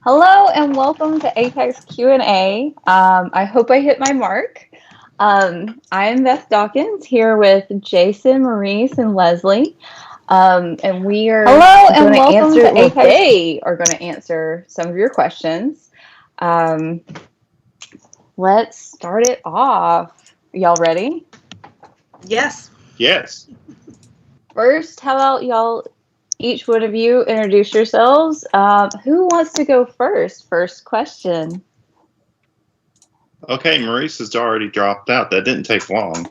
Hello and welcome to Apex Q&A. I hope I hit my mark. I am Beth Dawkins here with Jason, Maurice, and Lesley. And we are they are going to answer some of your questions. Let's start it off. Y'all ready? Yes. Yes. First, how about y'all, each one of you, introduce yourselves. Who wants to go first? First question. Okay, Maurice has already dropped out. That didn't take long.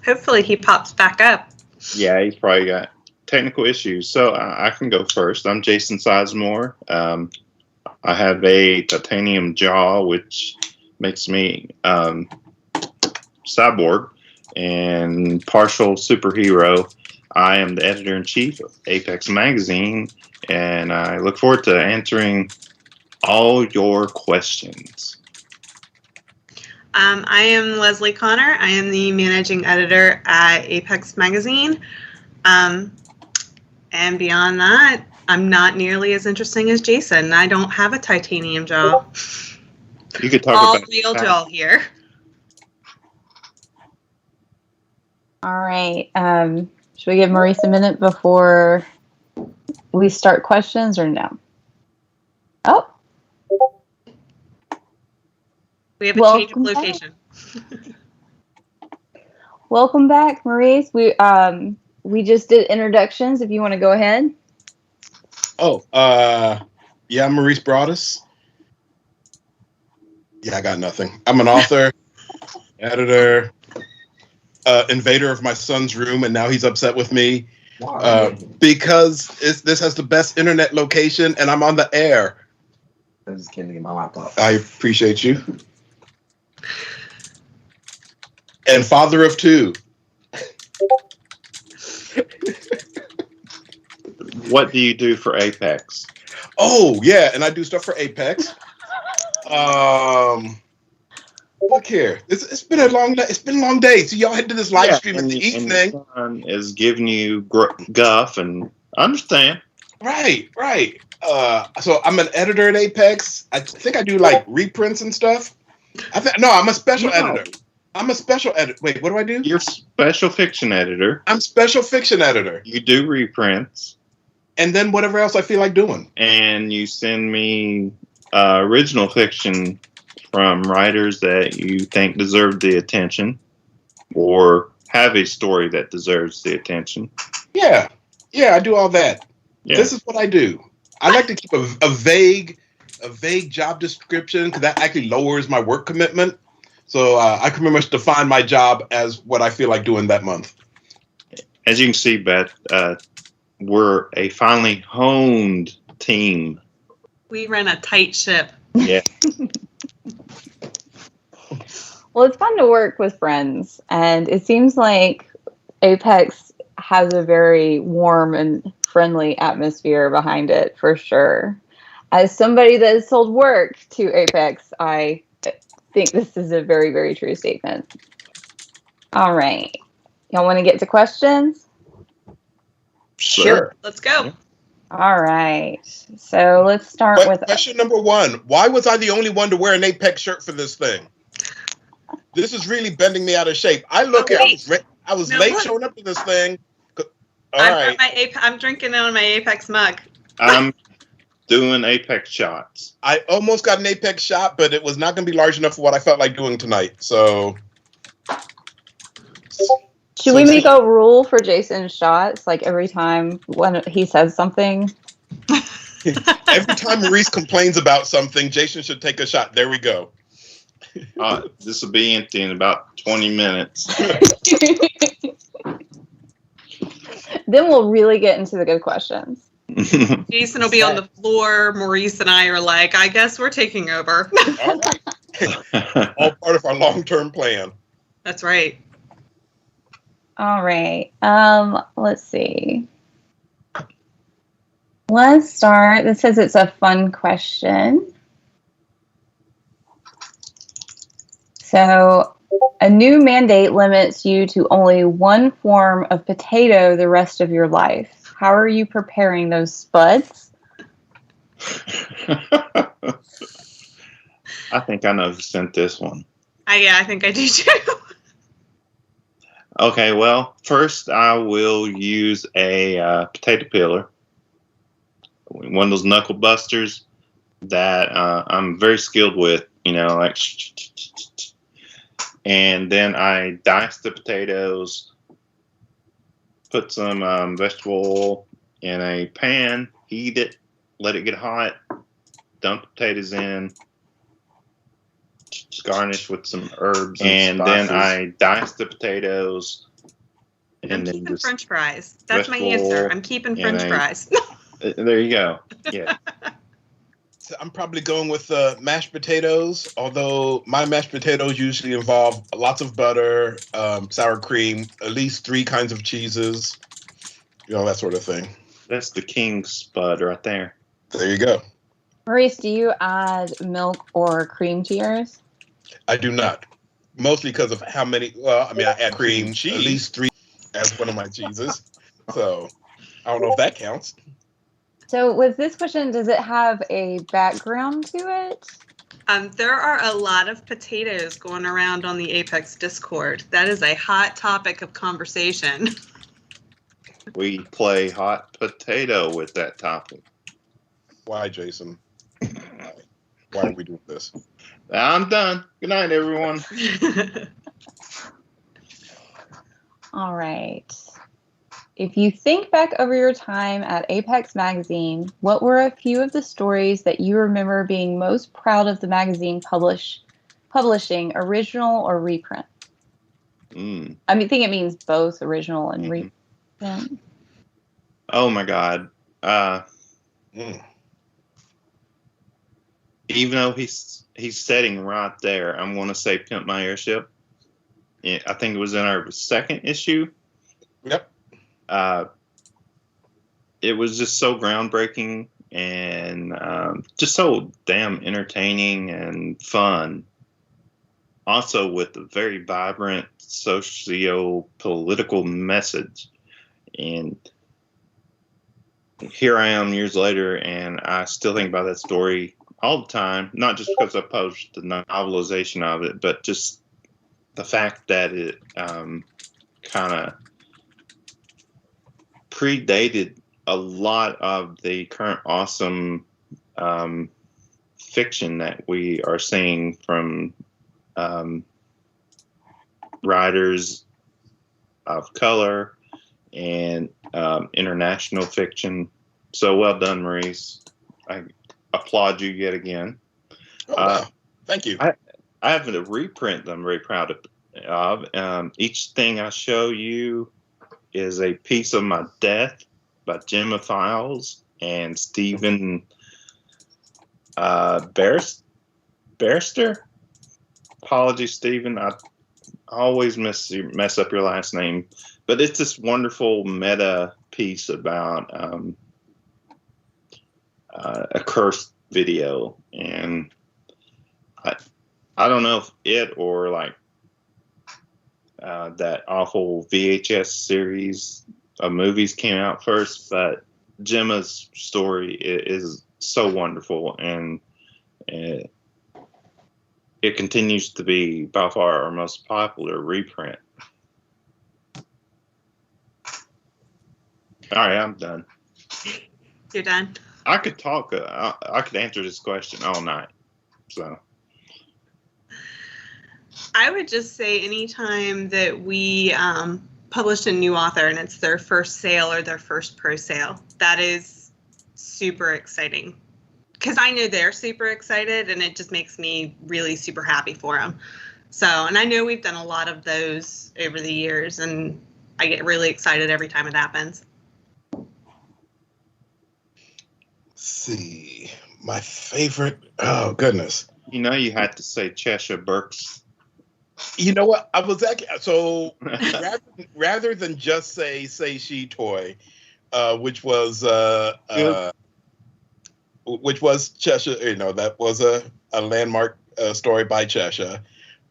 Hopefully he pops back up. Yeah, he's probably got technical issues. So I can go first. I'm Jason Sizemore. I have a titanium jaw, which makes me cyborg and partial superhero. I am the editor-in-chief of Apex Magazine, and I look forward to answering all your questions. I am Lesley Conner. I am the managing editor at Apex Magazine. And beyond that, I'm not nearly as interesting as Jason. I don't have a titanium jaw. You could talk all about real jaw here. All right. Should we give Maurice a minute before we start questions or no? Oh. We have a change of location. Welcome back, Maurice. We just did introductions. If you want to go ahead. Oh, yeah, I'm Maurice Broaddus. Yeah, I got nothing. I'm an author, editor, invader of my son's room, and now he's upset with me because this has the best internet location, and I'm on the air. I just came to get my laptop. I appreciate you. And father of two. What do you do for Apex? Oh, yeah, and I do stuff for Apex. Look here. It's been a long day. It's been a long day. So y'all had to this live stream in the evening. And son is giving you guff, and I understand. Right. So I'm an editor at Apex. I think I do like reprints and stuff. I'm a special editor. I'm a special editor. Wait, what do I do? You're special fiction editor. I'm special fiction editor. You do reprints. And then whatever else I feel like doing. And you send me original fiction from writers that you think deserve the attention or have a story that deserves the attention. Yeah, I do all that. Yeah. This is what I do. I like to keep a vague job description because that actually lowers my work commitment. So I can pretty much define my job as what I feel like doing that month. As you can see, Beth, we're a finely honed team. We run a tight ship. Yeah. Well, it's fun to work with friends, and it seems like Apex has a very warm and friendly atmosphere behind it, for sure. As somebody that has sold work to Apex, I think this is a very, very true statement. All right. Y'all want to get to questions? Sure. Let's go. All right. So let's start with question number one. Why was I the only one to wear an Apex shirt for this thing? This is really bending me out of shape. I was late showing up to this thing. I'm drinking out of my Apex mug. I'm doing Apex shots. I almost got an Apex shot, but it was not going to be large enough for what I felt like doing tonight. So, should we make a rule for Jason's shots? Like every time when he says something? Every time Maurice complains about something, Jason should take a shot. There we go. This will be empty in about 20 minutes. Then we'll really get into the good questions. Jason will be on the floor. Maurice and I are like, I guess we're taking over. All part of our long-term plan. That's right. All right. Let's see. Let's start. This says it's a fun question. So, a new mandate limits you to only one form of potato the rest of your life. How are you preparing those spuds? I think I know who sent this one. Yeah, I think I do too. Okay, well, first I will use a potato peeler. One of those knuckle busters that I'm very skilled with, like. And then I dice the potatoes, put some vegetable oil in a pan, heat it, let it get hot, dump the potatoes in, garnish with some herbs and then I dice the potatoes. I'm keeping French fries. That's my answer. I'm keeping French fries. There you go. Yeah. So I'm probably going with mashed potatoes, although my mashed potatoes usually involve lots of butter, sour cream, at least 3 kinds of cheeses, that sort of thing. That's the king spud right there. There you go. Maurice, do you add milk or cream to yours? I do not. Mostly because of how many, I add cream, cheese. At least 3 as one of my cheeses. So I don't know if that counts. So with this question, does it have a background to it? There are a lot of potatoes going around on the Apex Discord. That is a hot topic of conversation. We play hot potato with that topic. Why, Jason? Why are we doing this? I'm done. Good night, everyone. All right. If you think back over your time at Apex Magazine, what were a few of the stories that you remember being most proud of the magazine publishing, original or reprint? I think it means both original and reprint. Oh my God. Even though he's sitting right there, I'm going to say Pimp My Airship. Yeah, I think it was in our second issue. Yep. It was just so groundbreaking and just so damn entertaining and fun. Also with a very vibrant socio-political message. And here I am years later, and I still think about that story all the time, not just because I published the novelization of it, but just the fact that it kind of predated a lot of the current awesome fiction that we are seeing from writers of color and international fiction. So well done, Maurice. I applaud you yet again. Oh, wow. Thank you. I have a reprint that I'm very proud of. Each thing I show you is a piece of my death by Gemma Files and Stephen Barrister. Apologies, Stephen. I always mess up your last name. But it's this wonderful meta piece about a cursed video. And I don't know if it or like that awful VHS series of movies came out first, but Gemma's story is so wonderful, and it continues to be by far our most popular reprint. All right, I'm done. You're done? I could talk. I could answer this question all night. So I would just say anytime that we publish a new author and it's their first sale or their first pro sale, that is super exciting. Because I know they're super excited, and it just makes me really super happy for them. So, and I know we've done a lot of those over the years, and I get really excited every time it happens. See, my favorite. Oh goodness! you had to say Cheshire Burks. You know what? I was actually so rather than just say she toy, which was Cheshire. That was a landmark story by Cheshire.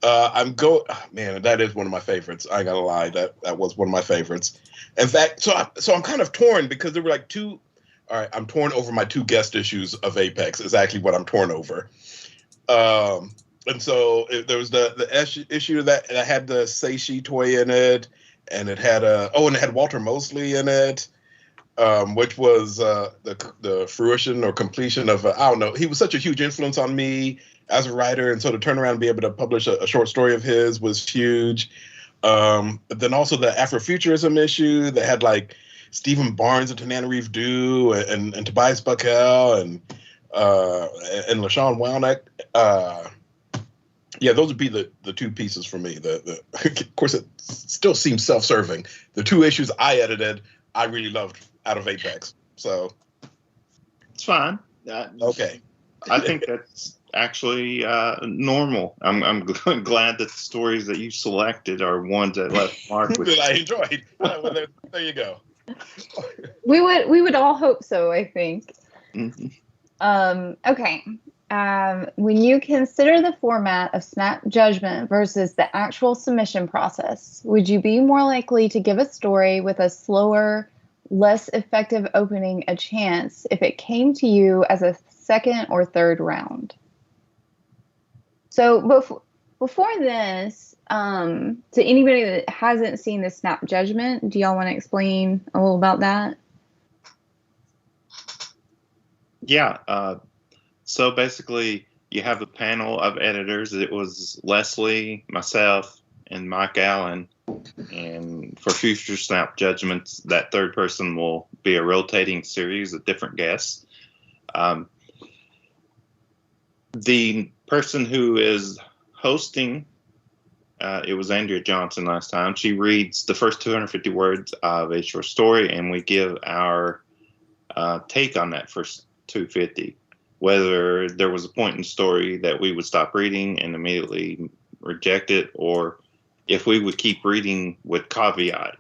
Man, that is one of my favorites. I ain't gonna lie, that was one of my favorites. In fact, so I'm kind of torn because there were like two All right, I'm torn over my 2 guest issues of Apex. Is actually what I'm torn over. And so there was the issue that had the Seishi toy in it, and it had and it had Walter Mosley in it, which was the fruition or completion of I don't know. He was such a huge influence on me as a writer, and so to turn around and be able to publish a short story of his was huge. But then also the Afrofuturism issue that had like Stephen Barnes and Tananarive Due and Tobias Buckell and LaShawn Wowneck. Yeah, those would be the 2 pieces for me. Of course, it still seems self-serving. The 2 issues I edited, I really loved out of Apex. So it's fine. Okay. I think that's actually normal. I'm glad that the stories that you selected are ones that left mark with that I enjoyed. Well, there you go. We would all hope so, I think. Mm-hmm. Okay. When you consider the format of snap judgment versus the actual submission process, would you be more likely to give a story with a slower, less effective opening a chance if it came to you as a 2nd or 3rd round? So before this, to anybody that hasn't seen the snap judgment, do y'all want to explain a little about that? Yeah. So basically, you have a panel of editors. It was Lesley, myself, and Mike Allen. And for future snap judgments, that 3rd person will be a rotating series of different guests. The person who is hosting, it was Andrea Johnson last time. She reads the first 250 words of a short story, and we give our take on that first 250. Whether there was a point in the story that we would stop reading and immediately reject it, or if we would keep reading with caveat,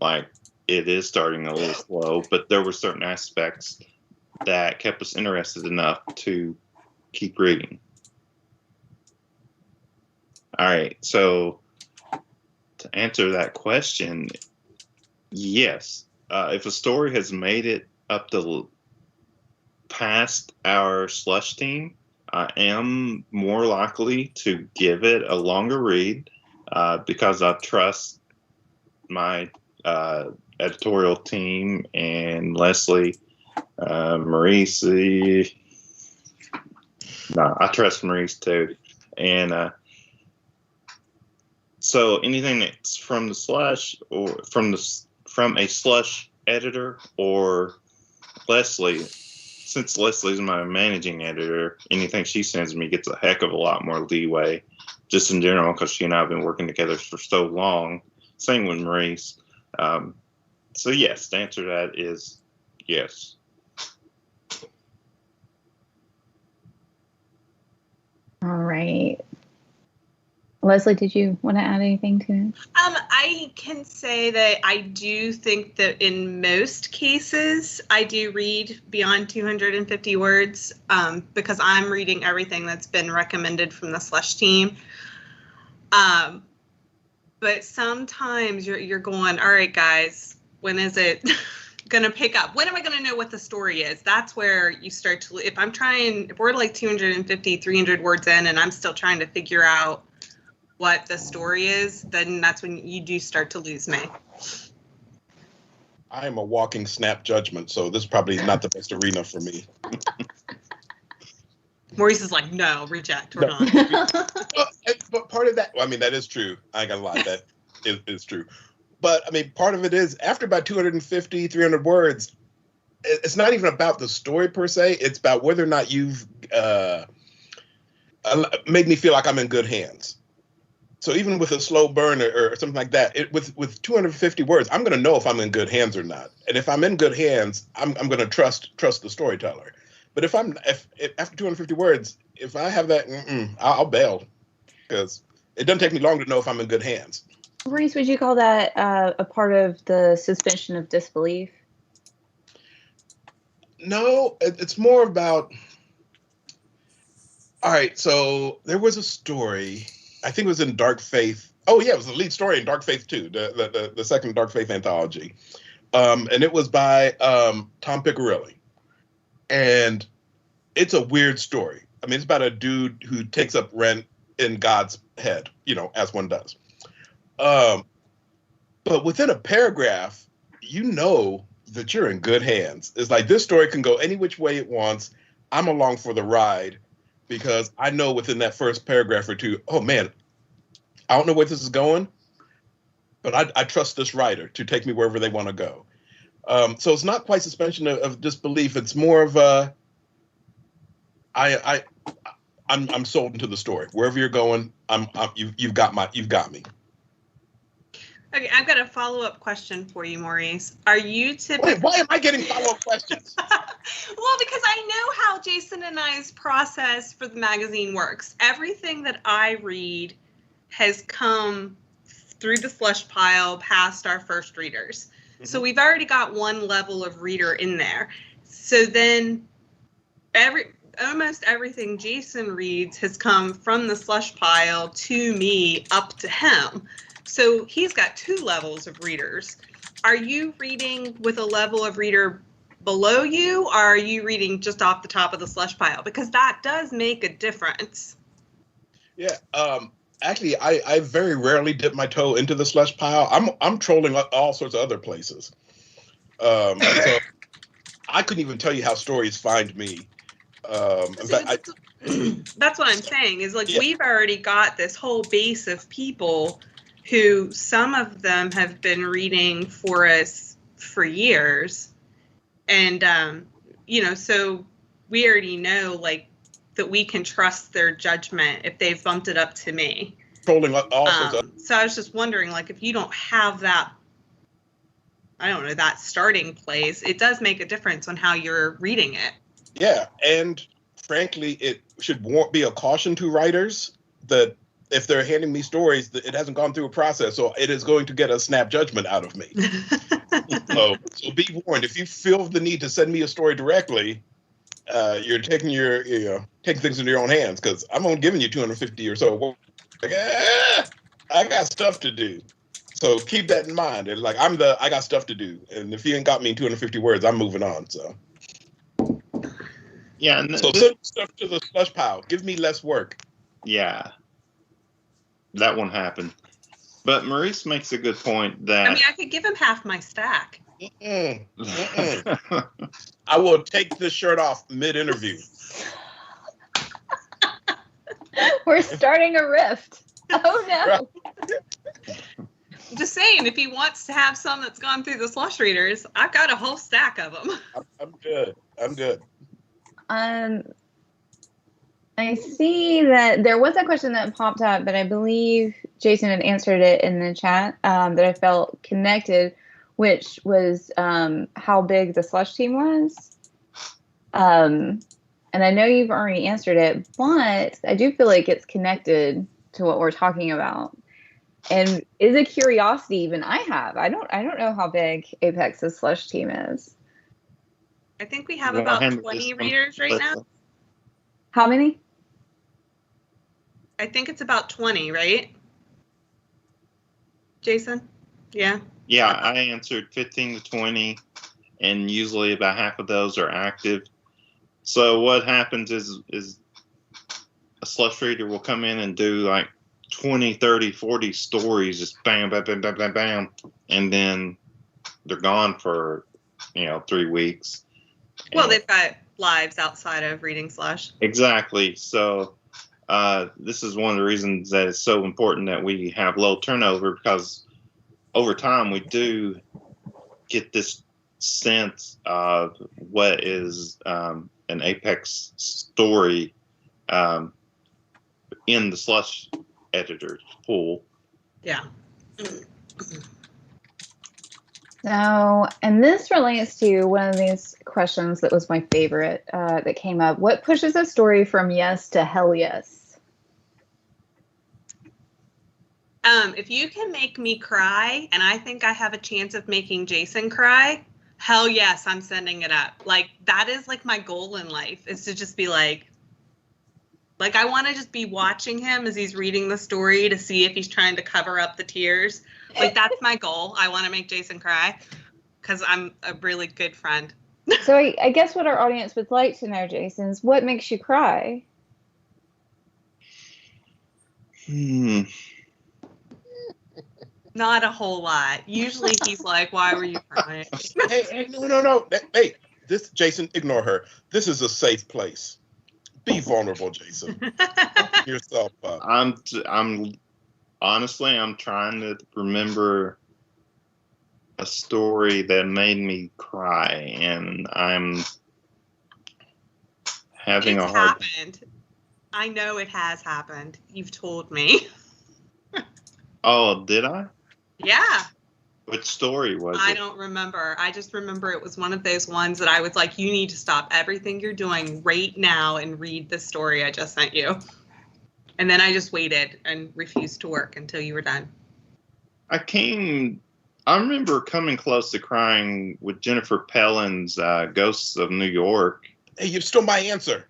like it is starting a little slow, but there were certain aspects that kept us interested enough to keep reading. All right, so to answer that question, yes. If a story has made it up to past our slush team, I am more likely to give it a longer read because I trust my editorial team and Lesley, Maurice. No, I trust Maurice too. And so anything that's from the slush or from a slush editor or Lesley, since Lesley's my managing editor, anything she sends me gets a heck of a lot more leeway, just in general, because she and I have been working together for so long. Same with Maurice. So yes, the answer to that is yes. All right. Lesley, did you want to add anything to it? I can say that I do think that in most cases, I do read beyond 250 words because I'm reading everything that's been recommended from the slush team. But sometimes you're going, all right, guys, when is it going to pick up? When am I going to know what the story is? That's where you start to, if we're like 250, 300 words in and I'm still trying to figure out what the story is, then that's when you do start to lose me. I am a walking snap judgment, so this is probably not the best arena for me. Maurice is like, no, reject, we're not. But part of that, I mean, that is true. I ain't gonna lie, that is true. But I mean, part of it is after about 250, 300 words, it's not even about the story per se. It's about whether or not you've made me feel like I'm in good hands. So even with a slow burn or something like that, with 250 words, I'm going to know if I'm in good hands or not. And if I'm in good hands, I'm going to trust the storyteller. But if after 250 words, if I have that, I'll bail, because it doesn't take me long to know if I'm in good hands. Maurice, would you call that a part of the suspension of disbelief? No, it's more about. All right, so there was a story. I think it was in Dark Faith. Oh yeah, it was the lead story in Dark Faith 2, the second Dark Faith anthology. and it was by Tom Piccirilli. And it's a weird story. I mean, it's about a dude who takes up rent in God's head, as one does. But within a paragraph, that you're in good hands. It's like this story can go any which way it wants. I'm along for the ride because I know within that first paragraph or two, oh man, I don't know where this is going, but I trust this writer to take me wherever they want to go. So it's not quite suspension of disbelief. It's more of I'm sold into the story. Wherever you're going, you've got me. Okay, I've got a follow-up question for you, Maurice. Are you typically... Wait, why am I getting follow-up questions? Well, because I know how Jason and I's process for the magazine works. Everything that I read has come through the slush pile past our first readers. Mm-hmm. So we've already got one level of reader in there. So then almost everything Jason reads has come from the slush pile to me up to him. So he's got two levels of readers. Are you reading with a level of reader below you, or are you reading just off the top of the slush pile? Because that does make a difference. Yeah. Actually, I very rarely dip my toe into the slush pile. I'm trolling all sorts of other places. So I couldn't even tell you how stories find me. That's what I'm saying is We've already got this whole base of people who some of them have been reading for us for years. And, so we already know that we can trust their judgment if they've bumped it up to me. Trolling all sorts of... So I was just wondering, if you don't have that, that starting place, it does make a difference on how you're reading it. Yeah, and frankly, it should be a caution to writers that if they're handing me stories, that it hasn't gone through a process, so it is going to get a snap judgment out of me. So be warned. If you feel the need to send me a story directly, you're taking taking things into your own hands, because I'm only giving you 250 or so. I got stuff to do. So keep that in mind. And I got stuff to do, and if you ain't got me in 250 words, I'm moving on. So. Yeah. And so send stuff to the slush pile. Give me less work. Yeah. That won't happen. But Maurice makes a good point that... I could give him half my stack. I will take this shirt off mid-interview. We're starting a rift. Oh, no. Just saying, if he wants to have some that's gone through the slush readers, I've got a whole stack of them. I'm good. I see that there was a question that popped up, but I believe Jason had answered it in the chat that I felt connected, which was how big the slush team was. And I know you've already answered it, but I do feel like it's connected to what we're talking about. And is a curiosity even I have. I don't know how big Apex's slush team is. I think we have about 20 readers right now. How many? I think it's about 20, right? Jason? Yeah. Yeah, I answered 15 to 20, and usually about half of those are active. So what happens is a slush reader will come in and do 20, 30, 40 stories, just bam, bam, bam, bam, bam, bam, and then they're gone for 3 weeks. Well, they've got lives outside of reading slush. Exactly. So this is one of the reasons that it's so important that we have low turnover, because over time we do get this sense of what is an Apex story in the slush editor's pool. Yeah. So, and this relates to one of these questions that was my favorite that came up. What pushes a story from yes to hell yes? If you can make me cry, and I think I have a chance of making Jason cry, hell yes, I'm sending it up. That is my goal in life, is to just be I want to just be watching him as he's reading the story to see if he's trying to cover up the tears. That's my goal. I want to make Jason cry. because I'm a really good friend. So I guess what our audience would like to know, Jason, is what makes you cry? Not a whole lot. Usually he's like, why were you crying? Hey, no. Hey, this, Jason, ignore her. This is a safe place. Be vulnerable, Jason. Open yourself up. I'm honestly, I'm trying to remember a story that made me cry, and I'm having It's a hard. happened. I know it has happened. You've told me. Oh, did I? Yeah. Which story was I it? don't remember. I just remember it was one of those ones that I was like, you need to stop everything you're doing right now and read the story I just sent you. And then I just waited and refused to work until you were done. I remember coming close to crying with Jennifer Pellin's Ghosts of New York. Hey, you're still my answer.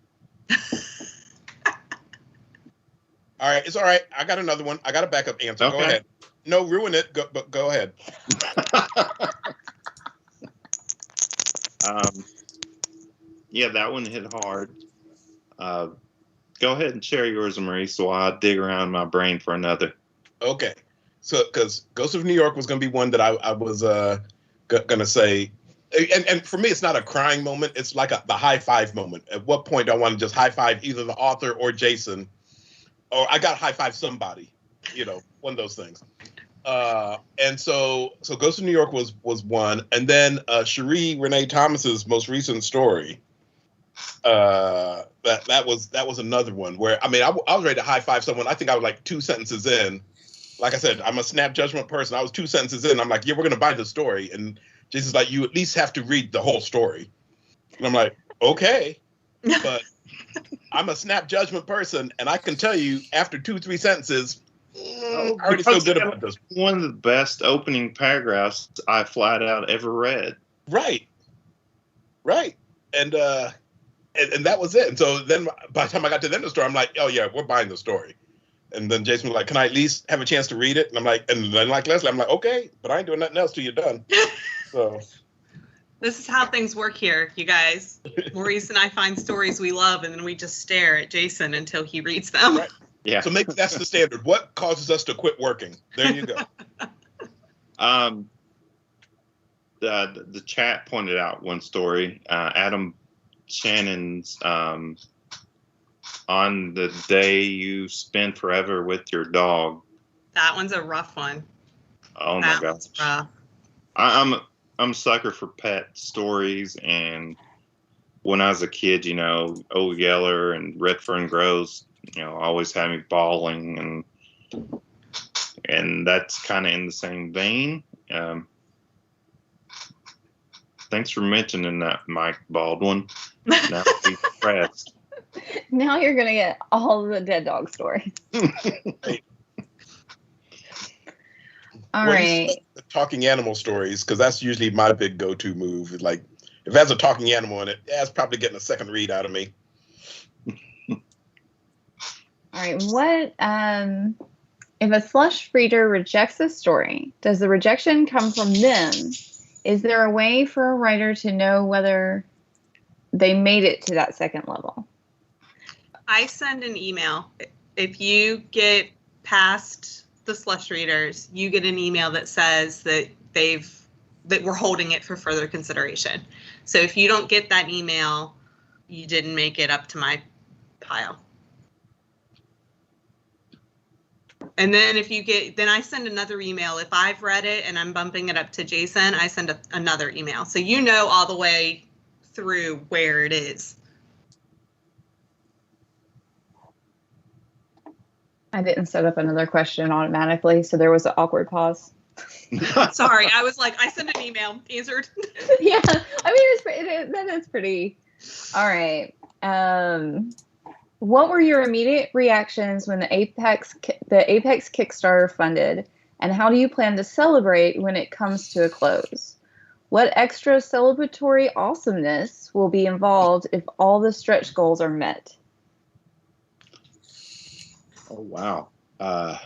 All right, it's all right. I got another one. I got a backup answer. Okay. Go ahead. No, ruin it. Go ahead. Yeah, that one hit hard. Go ahead and share yours, Maurice, while I dig around my brain for another. Okay. So, because Ghost of New York was going to be one that I was going to say. And for me, it's not a crying moment. It's like the high five moment. At what point do I want to just high five either the author or Jason? Or I got to high five somebody, one of those things. And so Ghost of New York was one. And then Cherie Renee Thomas's most recent story. That was another one where, I mean, I was ready to high five someone. I think I was like 2 sentences in. Like I said, I'm a snap judgment person. I was 2 sentences in. I'm like, yeah, we're going to buy the story. And Jason's like, you at least have to read the whole story. And I'm like, okay, but I'm a snap judgment person. And I can tell you after 2-3 sentences, I already feel good about this. One of the best opening paragraphs I flat out ever read. Right. And that was it. And so then by the time I got to the end of the story, I'm like, oh yeah, we're buying the story. And then Jason was like, can I at least have a chance to read it? And I'm like, and then like Lesley, I'm like, okay, but I ain't doing nothing else till you're done. So this is how things work here, you guys. Maurice and I find stories we love, and then we just stare at Jason until he reads them. Right. Yeah. So maybe that's the standard. What causes us to quit working? There you go. The chat pointed out one story. Adam Shannon's On the Day You Spend Forever with Your Dog. That one's a rough one. Oh my That one's gosh. rough. I'm a sucker for pet stories, and when I was a kid, Old Yeller and Redfern Groves, always had me bawling, and that's kind of in the same vein. Thanks for mentioning that, Mike Baldwin. Now be impressed. Now you're going to get all the dead dog stories. All right. The talking animal stories, because that's usually my big go-to move. Like, if it has a talking animal in it, it's probably getting a second read out of me. All right. What if a slush reader rejects a story? Does the rejection come from them? Is there a way for a writer to know whether they made it to that second level? I send an email. If you get past the slush readers, you get an email that says that we're holding it for further consideration. So if you don't get that email, you didn't make it up to my pile. And then then I send another email. If I've read it and I'm bumping it up to Jason, I send another email. So all the way through where it is. I didn't set up another question automatically, so there was an awkward pause. Sorry, I was like, I sent an email, answered. Yeah, I mean, that is pretty. All right. What were your immediate reactions when the Apex Kickstarter funded, and how do you plan to celebrate when it comes to a close? What extra celebratory awesomeness will be involved if all the stretch goals are met? Oh, wow. I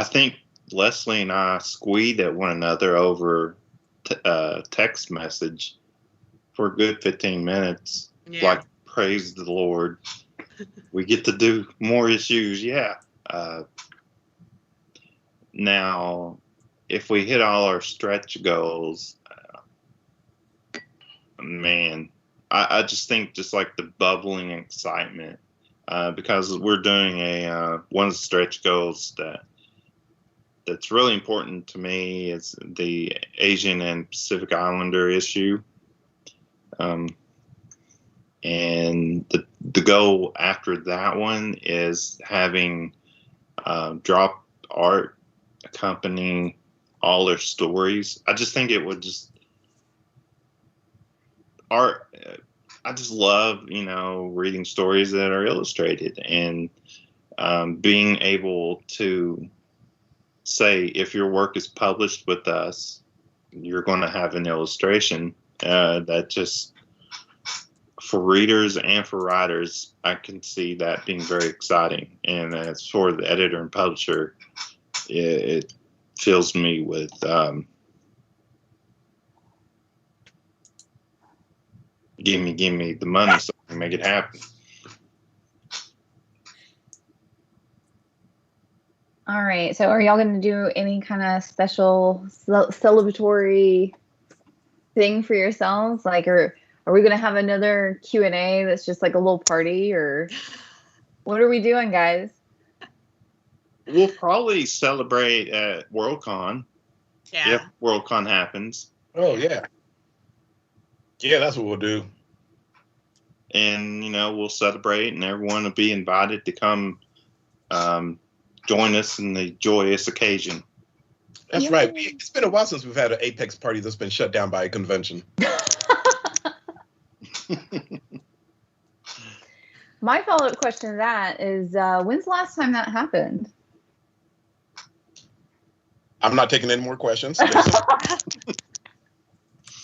think Lesley and I squeed at one another over text message for a good 15 minutes. Yeah. Like, praise the Lord. We get to do more issues. Yeah. Now, if we hit all our stretch goals, man, I just think just like the bubbling excitement, because we're doing one of the stretch goals that's really important to me is the Asian and Pacific Islander issue. And the goal after that one is having drop art accompanying all their stories. I just think it would just art. I just love, reading stories that are illustrated and being able to say, if your work is published with us, you're going to have an illustration that just, for readers and for writers, I can see that being very exciting. And as for the editor and publisher, it fills me with give me the money so I can make it happen. All right. So are y'all going to do any kind of special celebratory thing for yourselves? Like, are we going to have another Q&A that's just like a little party, or what are we doing, guys? We'll probably celebrate at Worldcon. Yeah. If Worldcon happens. Oh, yeah. Yeah, that's what we'll do. And, we'll celebrate, and everyone will be invited to come join us in the joyous occasion. That's Yay. right. It's been a while since we've had an Apex party that's been shut down by a convention. My follow-up question to that is, when's the last time that happened? I'm not taking any more questions.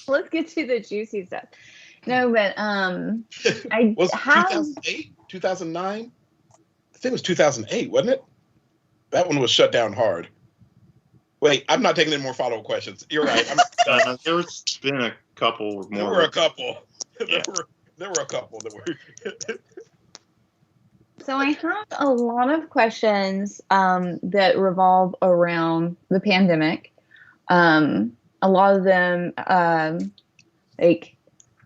Let's get to the juicy stuff. No, but Was it 2008? 2009? I think it was 2008, wasn't it? That one was shut down hard. Wait, I'm not taking any more follow-up questions. You're right. There's been a couple more. There were a couple. Yeah. There were a couple that were. So I have a lot of questions that revolve around the pandemic. A lot of them, like,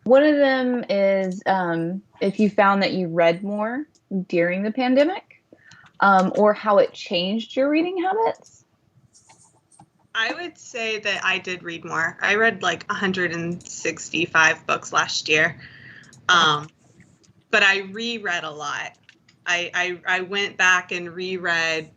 one of them is if you found that you read more during the pandemic, or how it changed your reading habits. I would say that I did read more. I read like 165 books last year, but I reread a lot. I went back and reread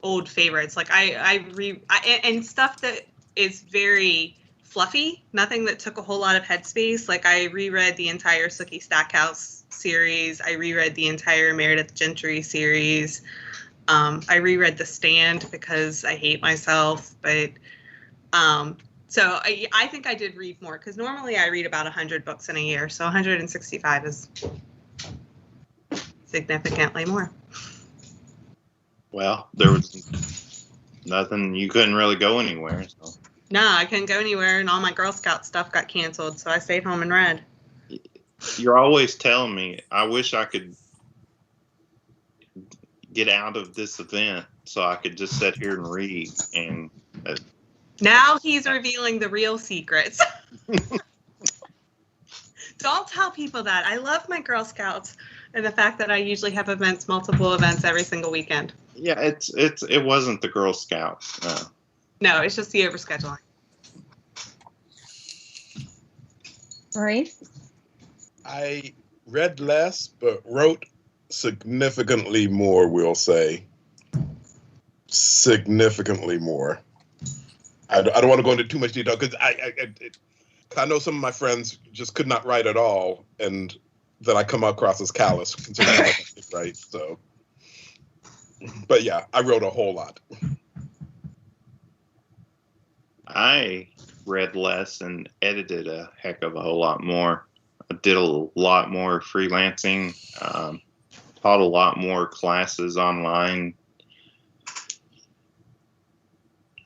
old favorites. Like and stuff that is very fluffy, nothing that took a whole lot of headspace. Like I reread the entire Sookie Stackhouse series. I reread the entire Meredith Gentry series. I reread The Stand because I hate myself, but so I think I did read more, because normally I read about 100 books in a year, so 165 is significantly more. Well, there was nothing, you couldn't really go anywhere. So. No, I couldn't go anywhere, and all my Girl Scout stuff got canceled, so I stayed home and read. You're always telling me, I wish I could get out of this event so I could just sit here and read. And now he's revealing the real secrets. Don't tell people that. I love my Girl Scouts and the fact that I usually have multiple events every single weekend. Yeah, it wasn't the Girl Scouts. No, it's just the overscheduling. Right? I read less, but wrote significantly more, we'll say. Significantly more. I don't want to go into too much detail, because I know some of my friends just could not write at all, and then I come across as callous, considering I can write. So, but yeah, I wrote a whole lot. I read less and edited a heck of a whole lot more. I did a lot more freelancing, taught a lot more classes online.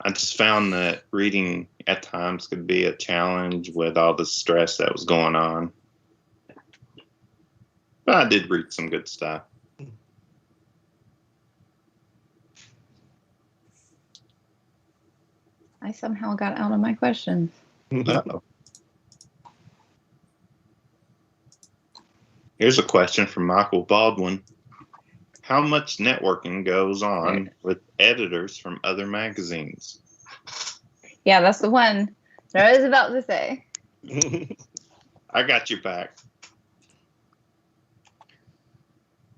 I just found that reading at times could be a challenge with all the stress that was going on. But I did read some good stuff. I somehow got out of my questions. Uh-oh. Here's a question from Michael Baldwin. How much networking goes on with editors from other magazines? Yeah, that's the one that I was about to say. I got your back.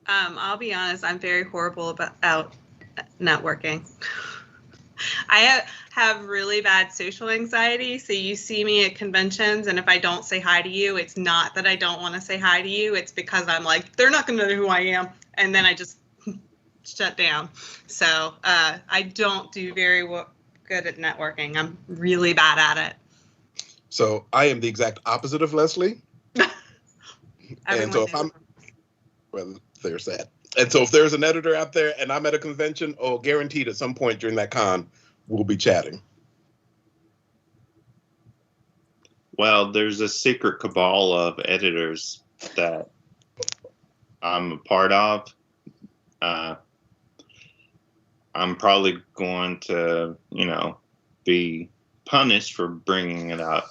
I'll be honest, I'm very horrible about networking. I have really bad social anxiety, so you see me at conventions, and if I don't say hi to you, it's not that I don't want to say hi to you, it's because I'm like, they're not going to know who I am, and then I just shut down. So I don't do very good at networking. I'm really bad at it. So I am the exact opposite of Lesley. And so if I'm, well, there's that. And so if there's an editor out there and I'm at a convention, oh, guaranteed at some point during that con, we'll be chatting. Well, there's a secret cabal of editors that I'm a part of. I'm probably going to, be punished for bringing it up.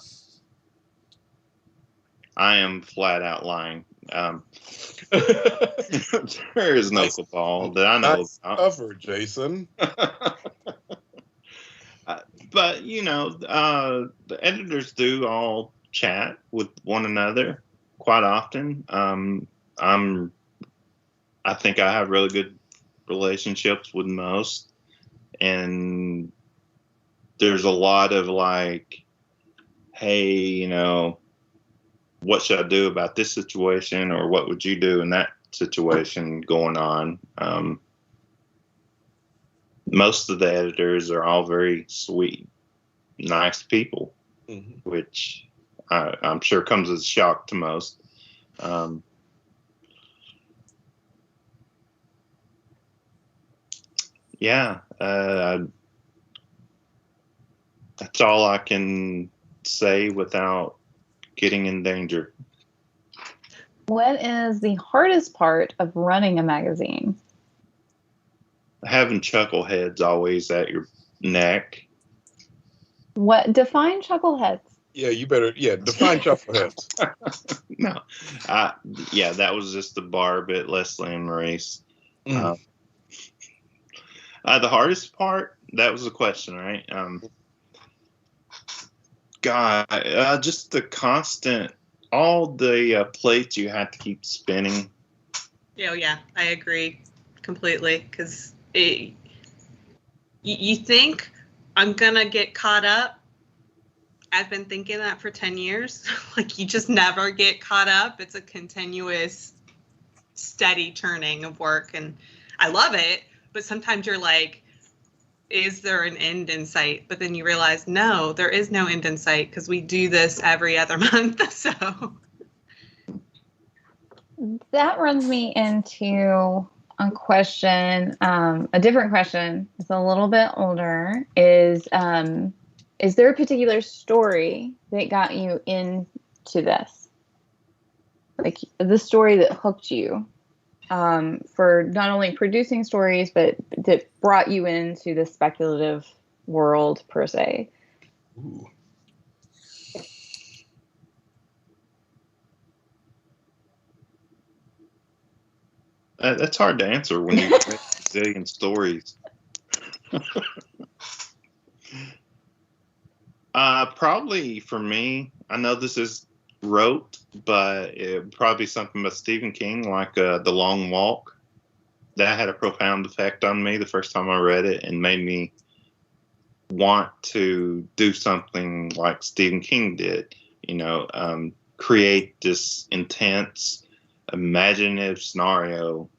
I am flat out lying. There is no cabal that I know about. Cover, Jason. But the editors do all chat with one another quite often. I think I have really good relationships with most, and there's a lot of like, hey, what should I do about this situation, or what would you do in that situation going on? Most of the editors are all very sweet, nice people, which I'm sure comes as a shock to most. That's all I can say without getting in danger. What is the hardest part of running a magazine? Having chuckleheads always at your neck. What define chuckleheads? Yeah, you better. Yeah, define chuckleheads. No, that was just the barb at Lesley and Maurice. The hardest part, that was the question, right? Just the constant, all the plates you have to keep spinning. Yeah, I agree completely, because you think I'm gonna get caught up. I've been thinking that for 10 years. Like, you just never get caught up. It's a continuous, steady turning of work, and I love it. But sometimes you're like, is there an end in sight? But then you realize, no, there is no end in sight, because we do this every other month. So that runs me into a question, a different question. It's a little bit older. Is there a particular story that got you into this? Like the story that hooked you? For not only producing stories, but that brought you into the speculative world per se. Ooh. That's hard to answer when you have a zillion stories. Probably for me, I know this is rote, but it would probably be something by Stephen King, like The Long Walk. That had a profound effect on me the first time I read it, and made me want to do something like Stephen King did. Create this intense, imaginative scenario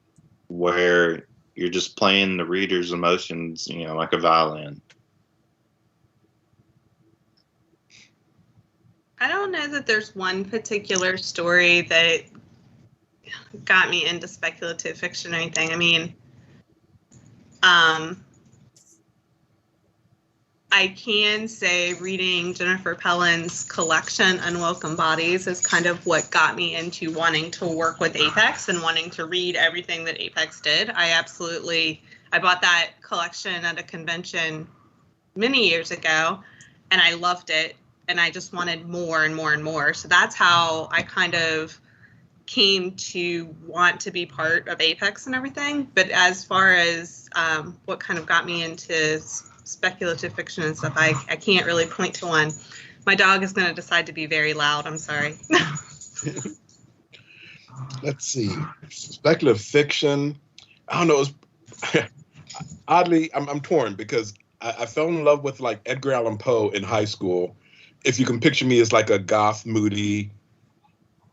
where you're just playing the reader's emotions, like a violin. I don't know that there's one particular story that got me into speculative fiction or anything. I mean, I I can say reading Jennifer Pellin's collection, Unwelcome Bodies, is kind of what got me into wanting to work with Apex and wanting to read everything that Apex did. I bought that collection at a convention many years ago, and I loved it, and I just wanted more and more and more. So that's how I kind of came to want to be part of Apex and everything. But as far as what kind of got me into speculative fiction and stuff, I can't really point to one. My dog is going to decide to be very loud. I'm sorry. Let's see. Speculative fiction. I don't know. Oddly, I'm torn because I fell in love with like Edgar Allan Poe in high school. If you can picture me as like a goth, moody,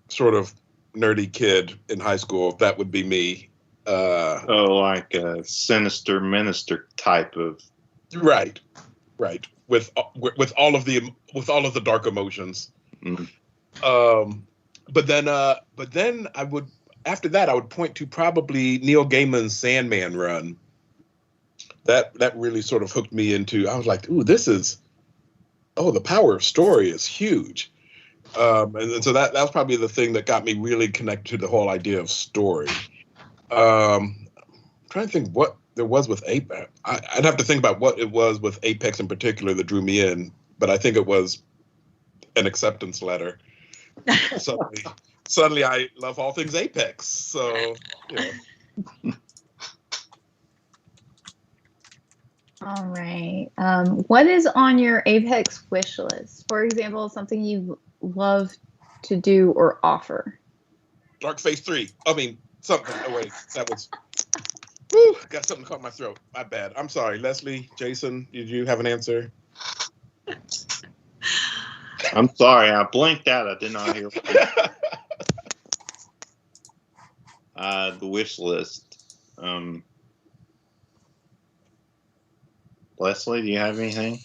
sort of nerdy kid in high school, that would be me. Like a sinister minister type of. Right. With all of the dark emotions. Mm. But then I would, after that, I would point to probably Neil Gaiman's Sandman run. That really sort of hooked me into. I was like, ooh, the power of story is huge. And so that was probably the thing that got me really connected to the whole idea of story. I'm trying to think what there was with Apex. I'd have to think about what it was with Apex in particular that drew me in, but I think it was an acceptance letter. Suddenly I love all things Apex. So, All right. What is on your Apex wish list? For example, something you love to do or offer. Dark Phase 3. I mean, something. Oh, wait. That was... Whew, got something caught in my throat. My bad. I'm sorry. Lesley, Jason, did you have an answer? I'm sorry. I blinked out. I did not hear. The wish list. Lesley, do you have anything?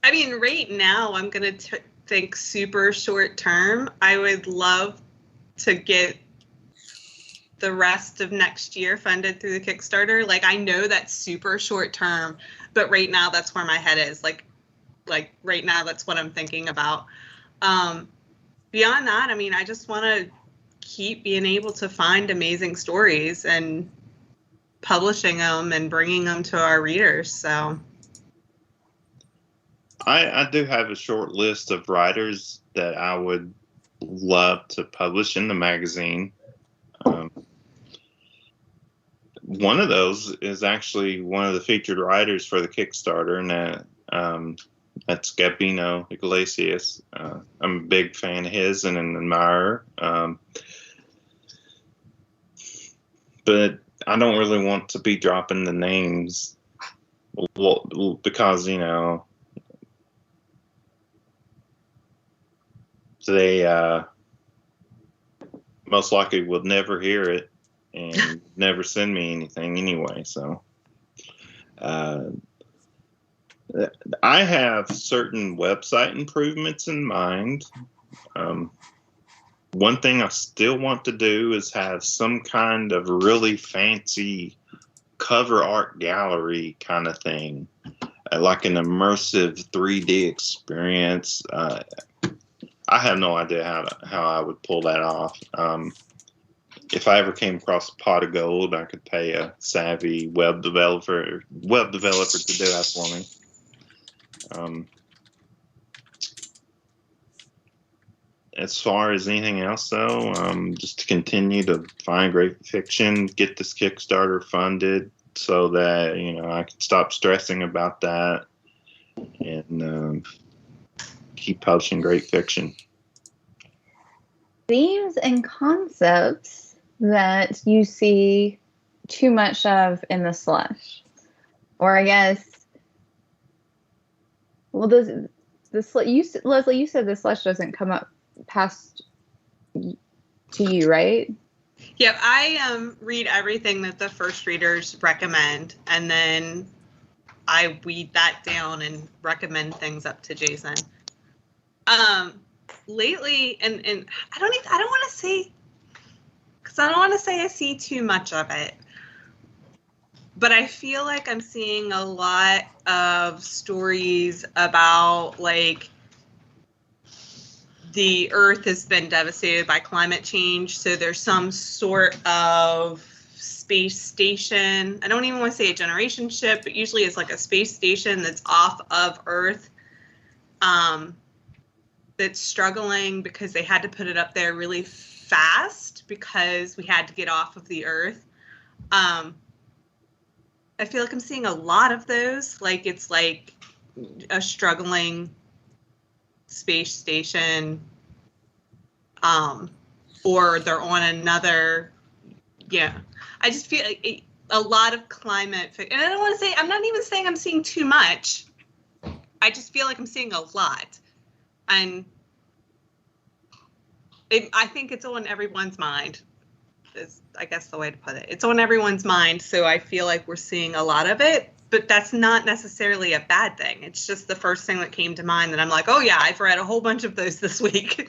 I mean, right now, I'm going to think super short term. I would love to get the rest of next year funded through the Kickstarter. Like, I know that's super short term, but right now that's where my head is. Like right now, that's what I'm thinking about. Beyond that, I mean, I just want to keep being able to find amazing stories and publishing them and bringing them to our readers. So I do have a short list of writers that I would love to publish in the magazine. One of those is actually one of the featured writers for the Kickstarter, and that's Gabino Iglesias. I'm a big fan of his and an admirer. But I don't really want to be dropping the names because, they most likely will never hear it and never send me anything anyway. So I have certain website improvements in mind. One thing I still want to do is have some kind of really fancy cover art gallery kind of thing, like an immersive 3D experience. I have no idea how I would pull that off. If I ever came across a pot of gold, I could pay a savvy web developer to do that for me. As far as anything else, though, just to continue to find great fiction, get this Kickstarter funded so that, I can stop stressing about that and keep publishing great fiction. Themes and concepts that you see too much of in the slush, or I guess, well, Lesley, you said the slush doesn't come up past to you, right? Yeah, I read everything that the first readers recommend, and then I weed that down and recommend things up to Jason. Lately, and I don't want to say, because I don't want to say I see too much of it. But I feel like I'm seeing a lot of stories about like the Earth has been devastated by climate change. So there's some sort of space station. I don't even want to say a generation ship, but usually it's like a space station that's off of Earth. That's struggling because they had to put it up there really fast because we had to get off of the Earth. I feel like I'm seeing a lot of those. Like it's like a struggling space station, or they're on another. Yeah, I just feel like a lot of climate. And I don't want to say. I'm not even saying I'm seeing too much. I just feel like I'm seeing a lot. And I think it's on everyone's mind, is I guess the way to put it. It's on everyone's mind, so I feel like we're seeing a lot of it, but that's not necessarily a bad thing. It's just the first thing that came to mind that I'm like, oh yeah, I've read a whole bunch of those this week.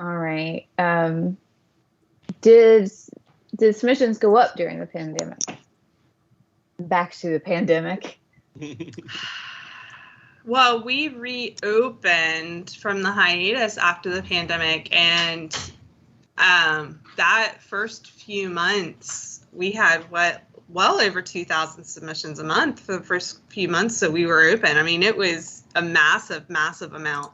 All right. Did submissions go up during the pandemic? Back to the pandemic. Well, we reopened from the hiatus after the pandemic, and that first few months we had well over 2,000 submissions a month for the first few months. So we were open. I mean, it was a massive, massive amount.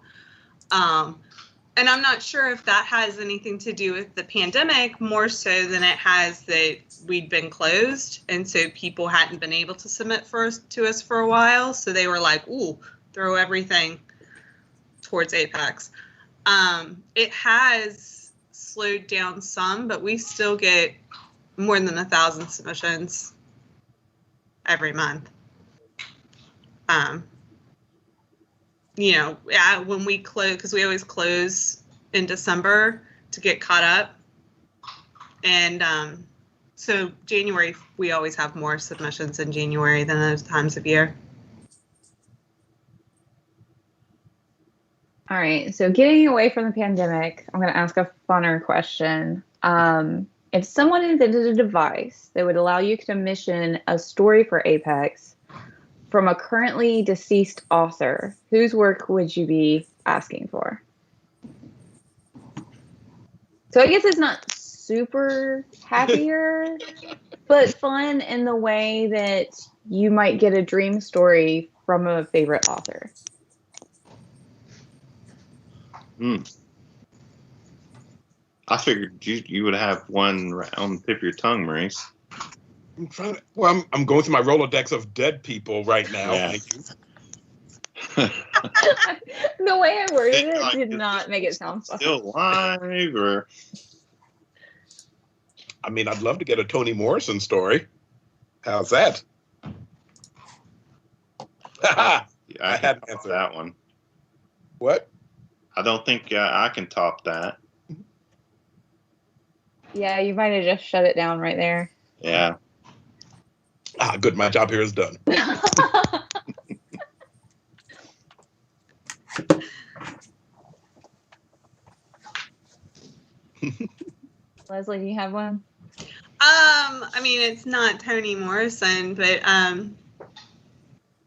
And I'm not sure if that has anything to do with the pandemic more so than it has that we'd been closed. And so people hadn't been able to submit to us for a while. So they were like, ooh, throw everything towards Apex. It has slowed down some, but we still get more than 1,000 submissions every month. When we close, because we always close in December to get caught up. And so January, we always have more submissions in January than those times of year. All right. So getting away from the pandemic, I'm going to ask a funner question. If someone invented a device that would allow you to commission a story for Apex from a currently deceased author, whose work would you be asking for? So I guess it's not super happier, but fun in the way that you might get a dream story from a favorite author. I figured you would have one on the tip of your tongue, Maurice. I'm trying to. Well, I'm going through my Rolodex of dead people right now. Yeah. Thank you. The way I worded it did not make it sound fun. Still alive, or? I mean, I'd love to get a Toni Morrison story. How's that? I I can had top answered that one. What? I don't think I can top that. Yeah, you might have just shut it down right there. Yeah. Good. My job here is done. Lesley, do you have one? I mean, it's not Toni Morrison, but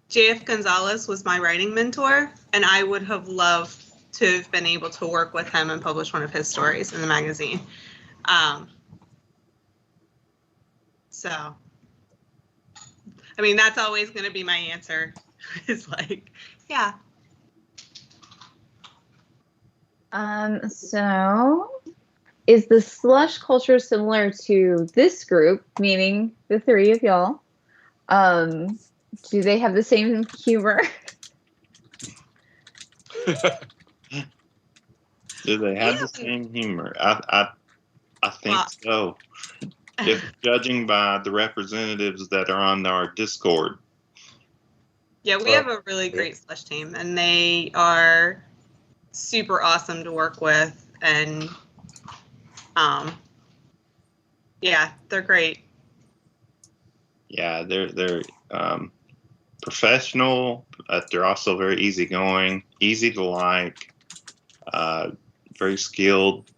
J.F. Gonzalez was my writing mentor, and I would have loved to have been able to work with him and publish one of his stories in the magazine. So, I mean, that's always going to be my answer. It's like, yeah. So is the slush culture similar to this group, meaning the three of y'all? Do they have the same humor? Do they have the same humor? I think so. If judging by the representatives that are on our Discord. Yeah, we have a really great slush team, and they are super awesome to work with, and yeah, they're great. Yeah, they're professional. They're also very easygoing, easy to like, very skilled,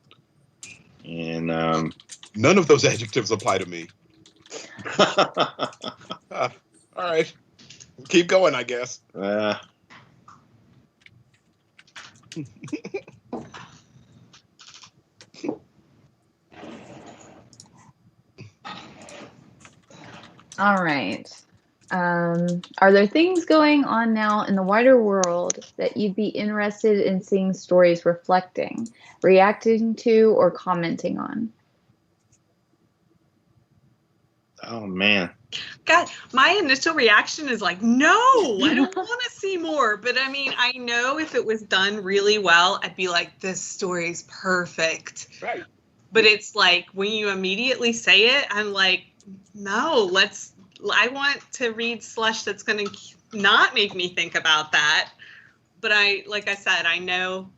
And none of those adjectives apply to me. All right. Keep going, I guess. All right. Are there things going on now in the wider world that you'd be interested in seeing stories reflecting, reacting to, or commenting on? Oh, man. God, my initial reaction is like, no, I don't want to see more. But I mean, I know if it was done really well, I'd be like, this story's perfect. Right. But it's like, when you immediately say it, I'm like, no, I want to read slush that's going to not make me think about that. But like I said, I know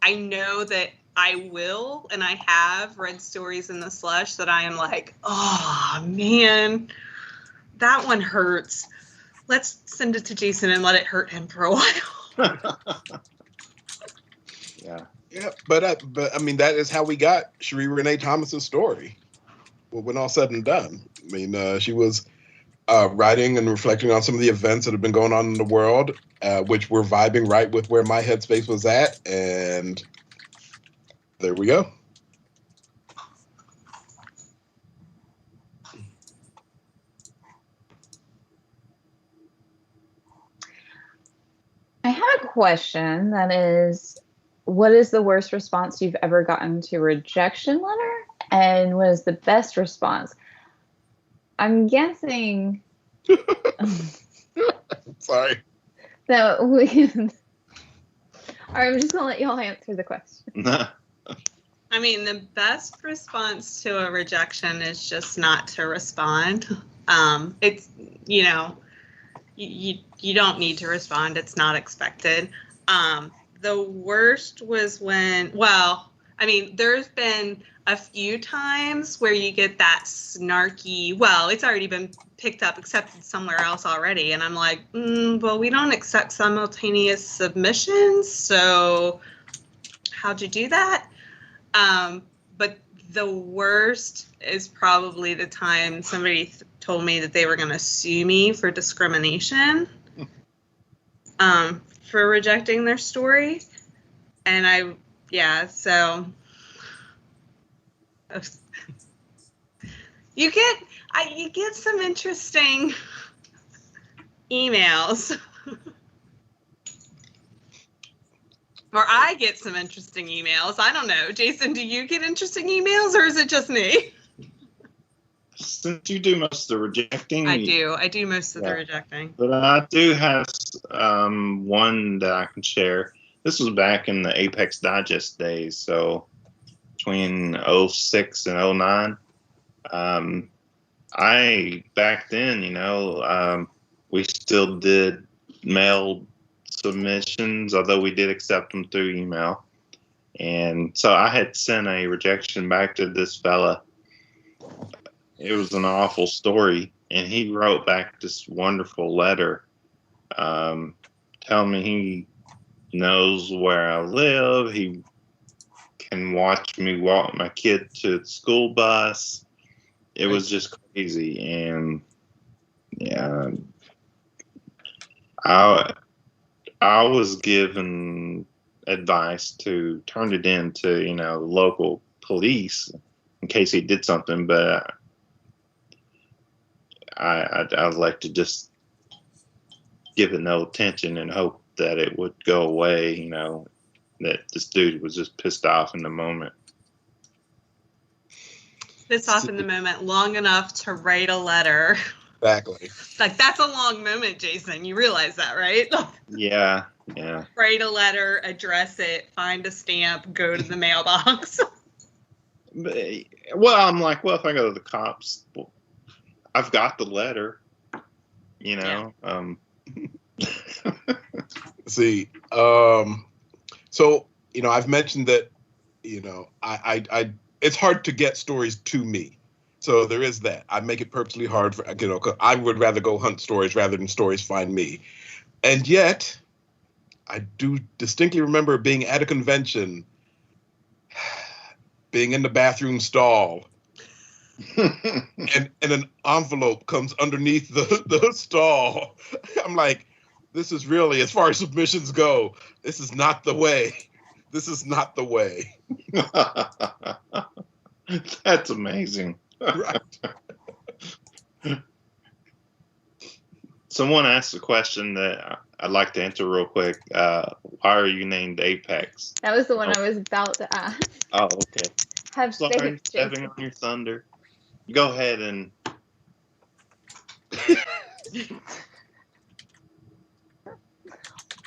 that I will, and I have read stories in the slush that I am like, oh man, that one hurts. Let's send it to Jason and let it hurt him for a while. Yeah, but I mean, that is how we got Cherie Renee Thomas's story. Well, when all said and done, I mean, she was writing and reflecting on some of the events that have been going on in the world, which were vibing right with where my headspace was at, and there we go. I have a question that is, what is the worst response you've ever gotten to a rejection letter? And what is the best response? I'm guessing... Sorry. No, all right, I'm just going to let y'all answer the question. I mean, the best response to a rejection is just not to respond. It's, you don't need to respond. It's not expected. The worst was when, there's been a few times where you get that snarky, it's already been picked up, accepted somewhere else already. And I'm like, well, we don't accept simultaneous submissions. So how'd you do that? But the worst is probably the time somebody told me that they were going to sue me for discrimination, for rejecting their story. And so you get some interesting emails. Or I get some interesting emails. I don't know. Jason, do you get interesting emails, or is it just me? Since you do most of the rejecting. I do most of the rejecting. But I do have one that I can share. This was back in the Apex Digest days, so between 06 and 09. Back then, we still did mail submissions, although we did accept them through email. And so I had sent a rejection back to this fella. It was an awful story, and he wrote back this wonderful letter telling me he knows where I live. He can watch me walk my kid to the school bus. It was just crazy. And yeah, I was given advice to turn it in to, local police in case he did something, but I'd like to just give it no attention and hope that it would go away, that this dude was just pissed off in the moment. Pissed off in the moment long enough to write a letter. Exactly. Like, that's a long moment, Jason. You realize that, right? Yeah. Write a letter, address it, find a stamp, go to the mailbox. Well, I'm like, if I go to the cops, I've got the letter, Yeah. See, so, I've mentioned that, I it's hard to get stories to me. So there is that. I make it purposely hard for, 'cause I would rather go hunt stories rather than stories find me. And yet, I do distinctly remember being at a convention being in the bathroom stall, and an envelope comes underneath the stall. I'm like, this is really, as far as submissions go, this is not the way. This is not the way. That's amazing. Right. Someone asked a question that I'd like to answer real quick. Why are you named Apex? That was the one I was about to ask. Oh, okay. Have Sorry, faith, stepping Jason. on your thunder. Go ahead and.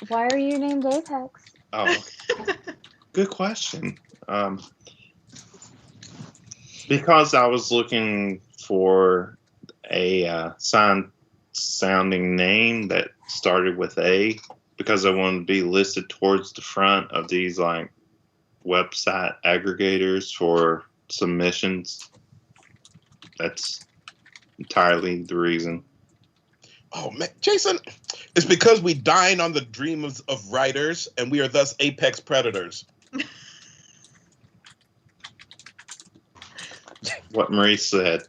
Why are you named Apex? Oh, okay. Good question. Because I was looking for a sounding name that started with A, because I wanted to be listed towards the front of these like website aggregators for submissions. That's entirely the reason. Oh man, Jason, it's because we dine on the dreams of writers, and we are thus apex predators. What Maurice said.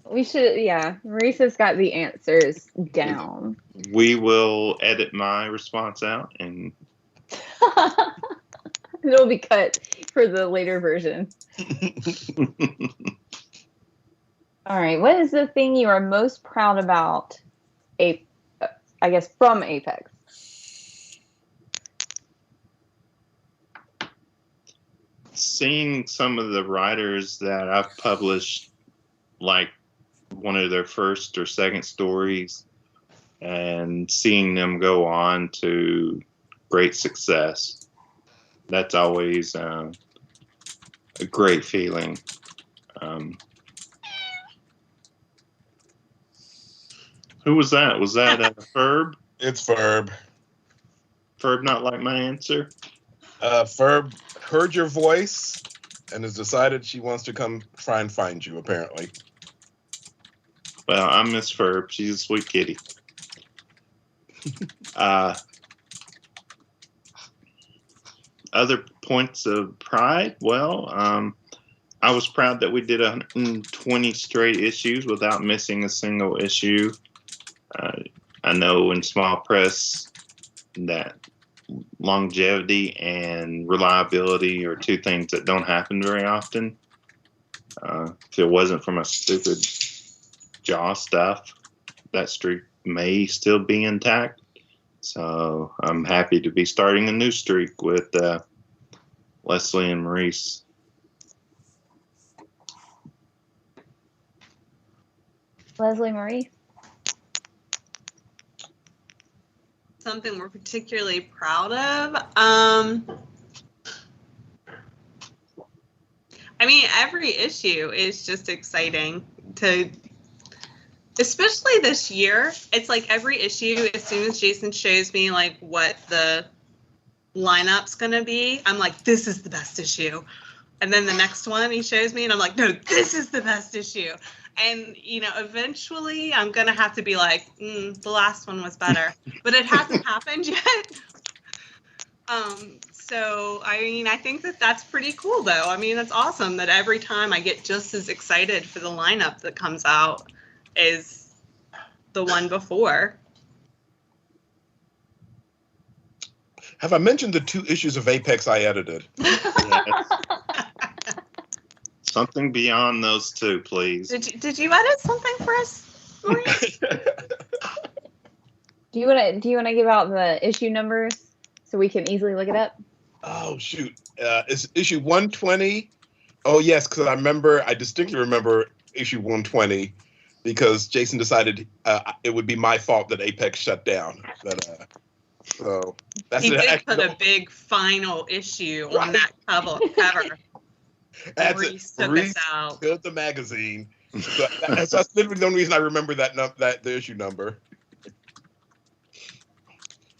We should, yeah. Maurice has got the answers down. We will edit my response out, and It'll be cut for the later version. All right. What is the thing you are most proud about, I guess, from Apex? seeing some of the writers that I've published, like one of their first or second stories, and seeing them go on to great success. That's always a great feeling. Who was that? Was that Ferb? It's Ferb. Ferb not like my answer? Ferb heard your voice and has decided she wants to come try and find you, apparently. Well, I miss Ferb. She's a sweet kitty. Other points of pride? Well, I was proud that we did 120 straight issues without missing a single issue. I know in small press that longevity and reliability are two things that don't happen very often. If it wasn't for my stupid jaw stuff, that streak may still be intact. So I'm happy to be starting a new streak with Lesley and Maurice. Lesley, Marie? Something we're particularly proud of. I mean, every issue is just exciting to, especially this year. It's like every issue, as soon as Jason shows me like what the lineup's gonna be, I'm like, this is the best issue. And then the next one he shows me and I'm like, no, this is the best issue. And, you know, eventually I'm going to have to be like, the last one was better. But it hasn't happened yet. So, I mean, I think that that's pretty cool, though. I mean, it's awesome that every time I get just as excited for the lineup that comes out as the one before. Have I mentioned the 2 issues of Apex I edited? Yes. Something beyond those 2, please. Did you edit something for us, Maurice? Do you want to give out the issue numbers so we can easily look it up? Oh shoot! It's issue 120. Oh yes, because I distinctly remember issue 120 because Jason decided it would be my fault that Apex shut down. So that's he did put a big final issue on that cover. Maurice took us out. Built the magazine. So that's literally the only reason I remember the issue number. Let's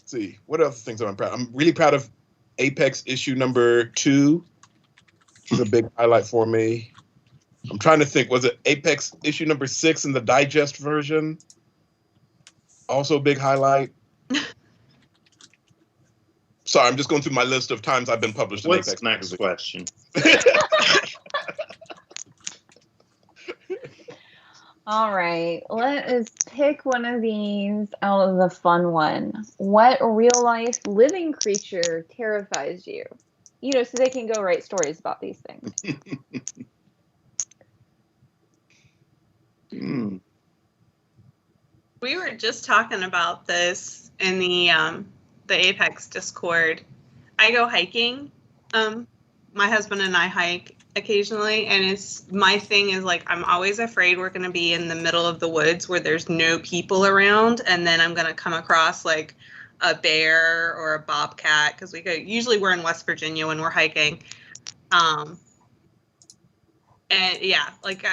see, what other things am I proud of? I'm really proud of Apex issue number 2. It's a big highlight for me. I'm trying to think, was it Apex issue number 6 in the digest version? Also a big highlight. Sorry, I'm just going through my list of times I've been published in What's Apex. the next question? All right, let us pick one of these out of the fun one. What real-life living creature terrifies you? You know, so they can go write stories about these things. We were just talking about this in the Apex Discord. I go hiking. My husband and I hike occasionally, and it's my thing is like I'm always afraid we're going to be in the middle of the woods where there's no people around, and then I'm going to come across like a bear or a bobcat, because usually we're in West Virginia when we're hiking. And yeah, like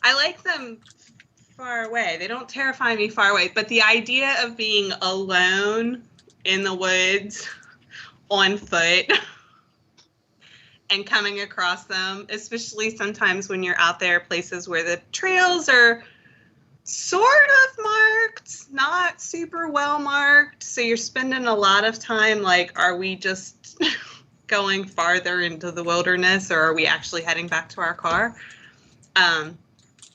I like them far away. They don't terrify me far away, but the idea of being alone in the woods on foot and coming across them, especially sometimes when you're out there places where the trails are sort of marked, not super well marked. So you're spending a lot of time like, are we just going farther into the wilderness, or are we actually heading back to our car?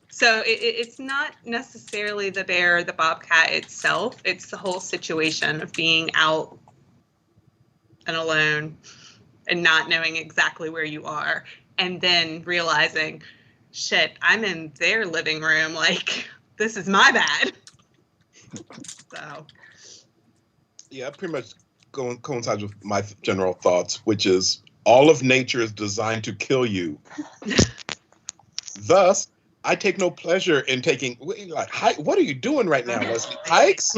So it's not necessarily the bear or the bobcat itself. It's the whole situation of being out and alone and not knowing exactly where you are, and then realizing, shit, I'm in their living room. Like, this is my bad. So. Yeah, pretty much coincides with my general thoughts, which is all of nature is designed to kill you. Thus, I take no pleasure in taking, like, what are you doing right now, Lesley? Hikes?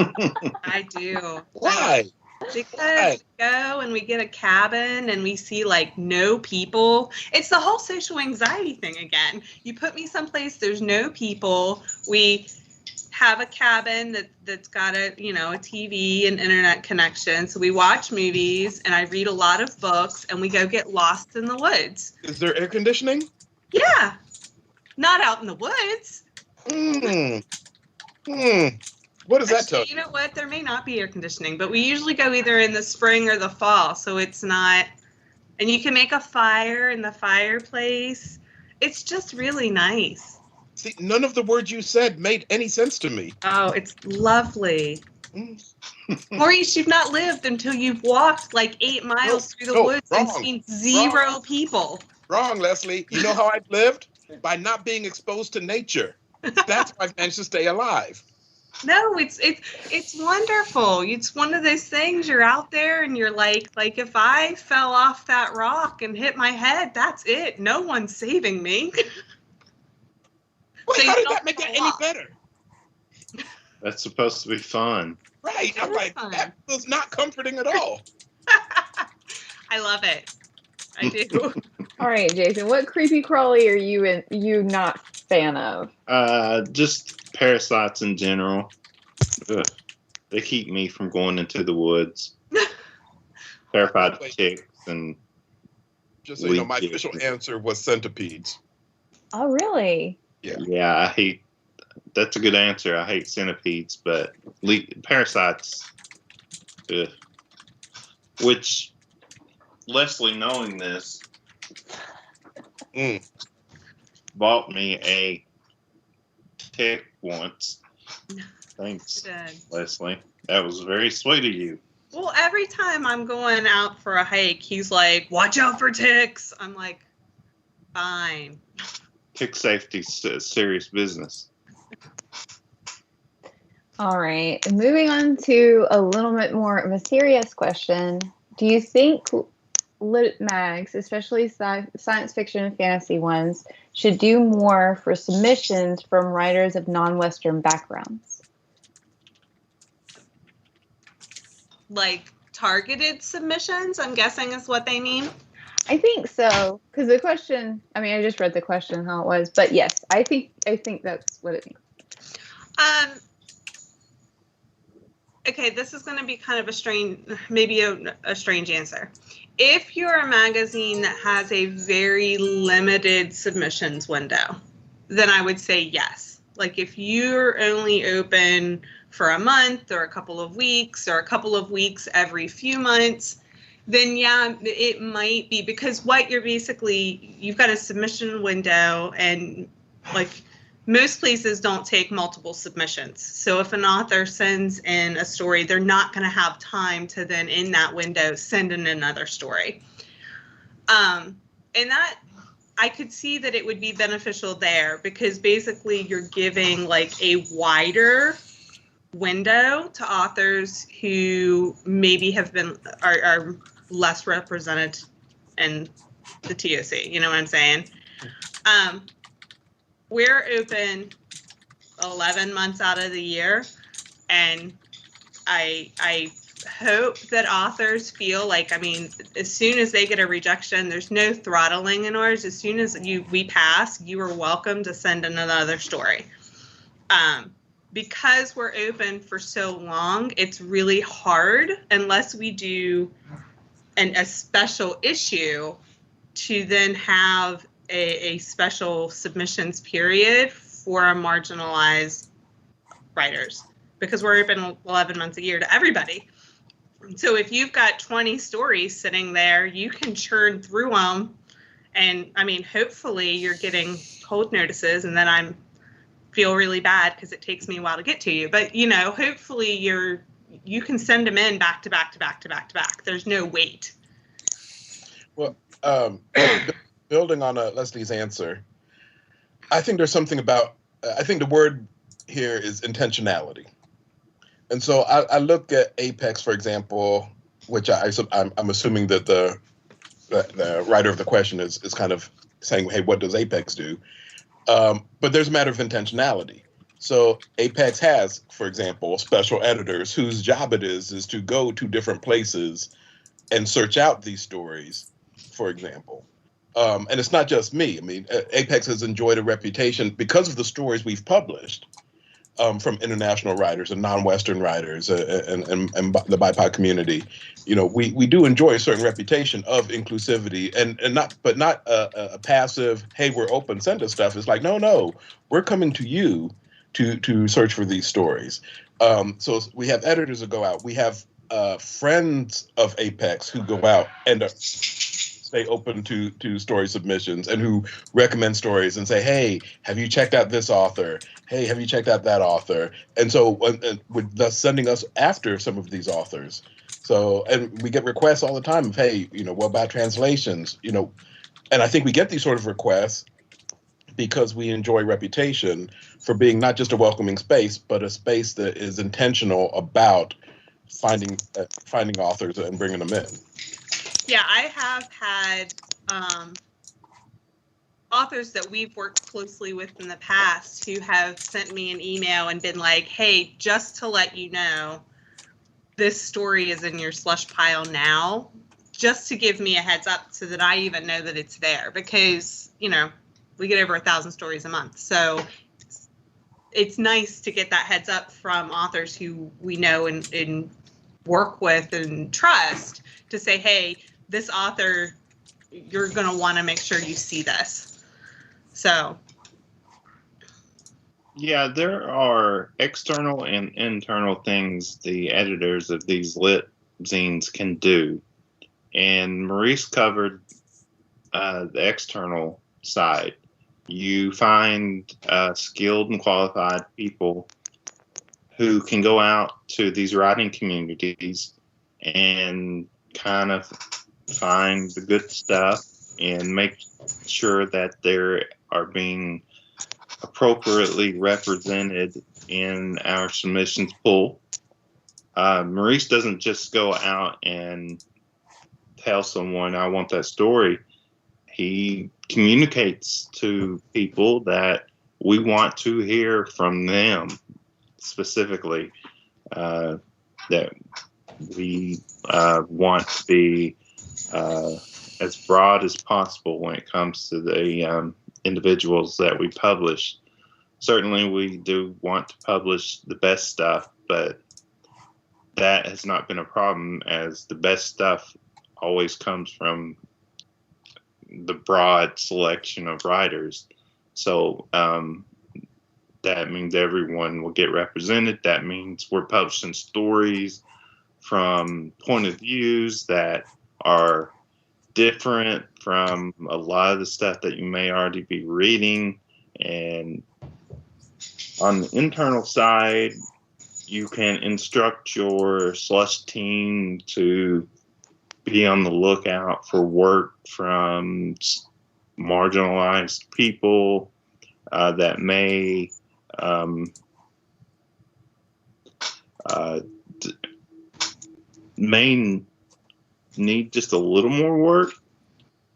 I do. Why? Because we go and we get a cabin and we see like no people. It's the whole social anxiety thing again. You put me someplace there's no people. We have a cabin that's got a TV and internet connection. So we watch movies and I read a lot of books and we go get lost in the woods. Is there air conditioning? Yeah. Not out in the woods. What does that tell you? You know what? There may not be air conditioning, but we usually go either in the spring or the fall, so it's not. And you can make a fire in the fireplace. It's just really nice. See, none of the words you said made any sense to me. Oh, it's lovely. Maurice, you've not lived until you've walked like 8 miles through the woods and seen zero people. Wrong, Lesley. You know how I've lived? By not being exposed to nature. That's why I've managed to stay alive. No, it's wonderful. It's one of those things, you're out there and you're like if I fell off that rock and hit my head, that's it. No one's saving me. Wait, So how did that make that any better? That's supposed to be fun. Right. I'm like, that was not comforting at all. I love it. I do. All right, Jason, what creepy crawly are you not fan of? Just parasites in general. Ugh. They keep me from going into the woods. Terrified of ticks and. Just so you know, my official answer was centipedes. Oh, really? Yeah. Yeah, I hate. That's a good answer. I hate centipedes, but parasites. Ugh. Which, Lesley, knowing this, bought me a tick once. Thanks, Lesley. That was very sweet of you. Well, every time I'm going out for a hike, he's like, watch out for ticks. I'm like, fine. Tick safety is serious business. All right. Moving on to a little bit more of a serious question. Do you think lit mags, especially science fiction and fantasy ones, should do more for submissions from writers of non-Western backgrounds? Like targeted submissions, I'm guessing is what they mean. I think so, because the question, I mean, I just read the question how it was, but yes, I think that's what it means. Okay, this is going to be kind of a strange answer. If you're a magazine that has a very limited submissions window, then I would say yes. Like if you're only open for a month or a couple of weeks or a couple of weeks every few months, then yeah, it might be, because what you've got a submission window, and like most places don't take multiple submissions. So if an author sends in a story, they're not going to have time to then in that window send in another story. And that, I could see that it would be beneficial there, because basically you're giving like a wider window to authors who maybe are less represented in the TOC. You know what I'm saying? We're open 11 months out of the year, and I hope that authors feel like, I mean, as soon as they get a rejection, there's no throttling in ours. As soon as we pass, you are welcome to send in another story. Because we're open for so long, it's really hard, unless we do a special issue, to then have a special submissions period for our marginalized writers, because we're open 11 months a year to everybody. So if you've got 20 stories sitting there, you can churn through them. And I mean, hopefully you're getting hold notices, and then I feel really bad because it takes me a while to get to you. But, you know, hopefully you can send them in back to back to back to back to back. There's no wait. Well, building on Lesley's answer, I think there's something about, I think the word here is intentionality. And so I look at Apex, for example, which I'm assuming that the writer of the question is kind of saying, hey, what does Apex do? But there's a matter of intentionality. So Apex has, for example, special editors whose job it is to go to different places and search out these stories, for example. And it's not just me. I mean, Apex has enjoyed a reputation because of the stories we've published from international writers and non-Western writers and the BIPOC community. You know, we do enjoy a certain reputation of inclusivity, and not a passive, hey, we're open, send us stuff. It's like, no, we're coming to you to search for these stories. So we have editors that go out. We have friends of Apex who go out and stay open to story submissions, and who recommend stories and say, hey, have you checked out this author? Hey, have you checked out that author? And so with thus sending us after some of these authors. So, and we get requests all the time of, hey, you know, what about translations? You know, and I think we get these sort of requests because we enjoy reputation for being not just a welcoming space, but a space that is intentional about finding authors and bringing them in. Yeah, I have had authors that we've worked closely with in the past who have sent me an email and been like, hey, just to let you know, this story is in your slush pile now, just to give me a heads up so that I even know that it's there, because, you know, we get over 1,000 stories a month. So it's nice to get that heads up from authors who we know and work with and trust, to say, hey, this author, you're going to want to make sure you see this. So. Yeah, there are external and internal things the editors of these lit zines can do. And Maurice covered the external side. You find skilled and qualified people who can go out to these writing communities and kind of find the good stuff and make sure that they are being appropriately represented in our submissions pool. Maurice doesn't just go out and tell someone, I want that story. He communicates to people that we want to hear from them specifically, that we want to be as broad as possible when it comes to the individuals that we publish. Certainly we do want to publish the best stuff, but that has not been a problem, as the best stuff always comes from the broad selection of writers. So that means everyone will get represented. That means we're publishing stories from point of views that are different from a lot of the stuff that you may already be reading. And on the internal side, you can instruct your slush team to be on the lookout for work from marginalized people that may need just a little more work,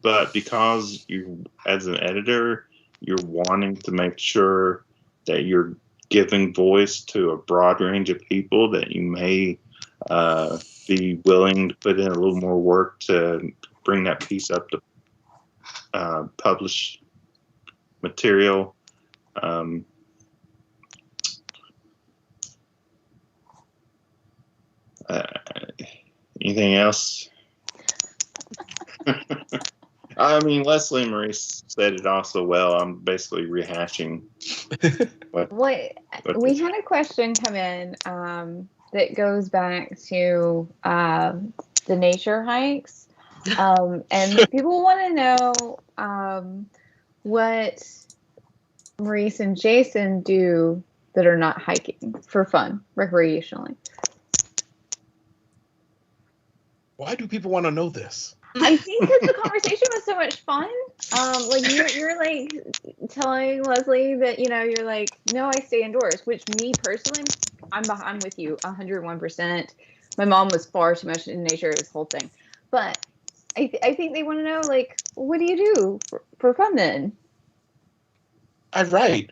but because you, as an editor, you're wanting to make sure that you're giving voice to a broad range of people, that you may be willing to put in a little more work to bring that piece up to publish material. Anything else? I mean, Lesley and Maurice said it also well. I'm basically rehashing. We had a question come in that goes back to the nature hikes. And people want to know what Maurice and Jason do that are not hiking for fun, recreationally. Why do people want to know this? I think because the conversation was so much fun. Like you're like telling Lesley that, you're like, no, I stay indoors, which me personally, I'm with you 101%. My mom was far too much in nature, this whole thing. But I think they want to know, like, what do you do for fun then? I write.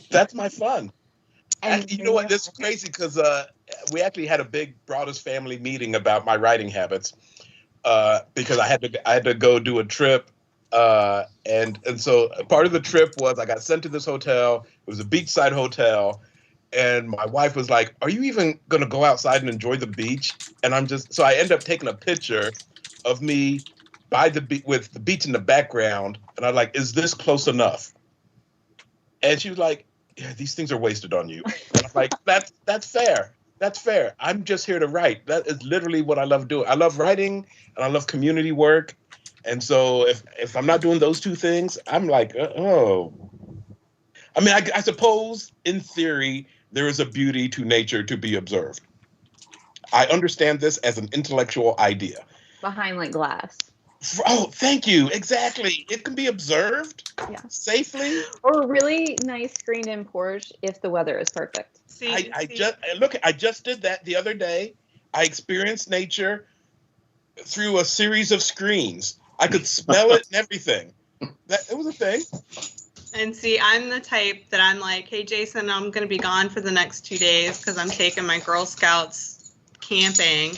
That's my fun. And you know what? This is crazy because we actually had a big Broaddus family meeting about my writing habits because I had to go do a trip. And so part of the trip was I got sent to this hotel. It was a beachside hotel. And my wife was like, are you even going to go outside and enjoy the beach? And so I ended up taking a picture of me by the beach with the beach in the background. And I'm like, is this close enough? And she was like, yeah, these things are wasted on you. And I'm like, that's fair. That's fair. I'm just here to write. That is literally what I love doing. I love writing and I love community work. And so if I'm not doing those two things, I'm like, oh. I mean, I suppose in theory, there is a beauty to nature to be observed. I understand this as an intellectual idea. Behind like glass. Oh, thank you. Exactly. It can be observed safely. Or a really nice screened-in porch if the weather is perfect. I just did that the other day. I experienced nature through a series of screens. I could smell it and everything. It was a thing. And see, I'm the type that I'm like, hey, Jason, I'm going to be gone for the next 2 days because I'm taking my Girl Scouts camping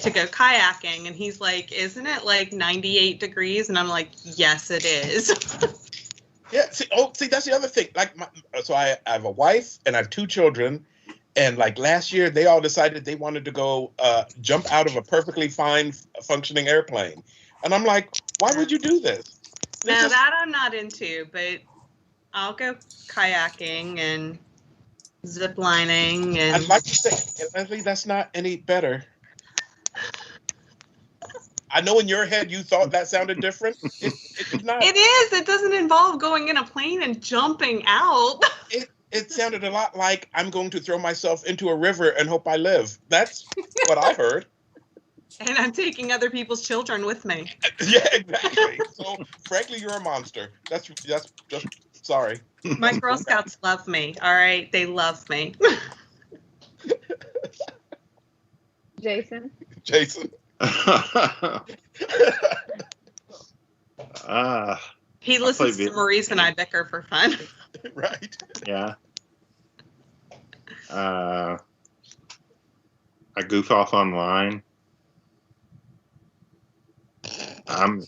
to go kayaking. And he's like, isn't it like 98 degrees? And I'm like, yes, it is. Yeah. See, that's the other thing. Like, so I have a wife and I have 2 children. And like last year, they all decided they wanted to go jump out of a perfectly fine functioning airplane. And I'm like, why would you do this? Now that I'm not into, but I'll go kayaking and zip lining. And I'd like to say, Lesley, that's not any better. I know in your head you thought that sounded different. It did not. It is. It doesn't involve going in a plane and jumping out. It sounded a lot like I'm going to throw myself into a river and hope I live. That's what I heard. And I'm taking other people's children with me. Yeah, exactly. So, frankly, you're a monster. That's just sorry. My Girl Scouts love me. All right, they love me. Jason. He listens to Maurice and I bicker for fun. Right. Yeah. I goof off online. I'm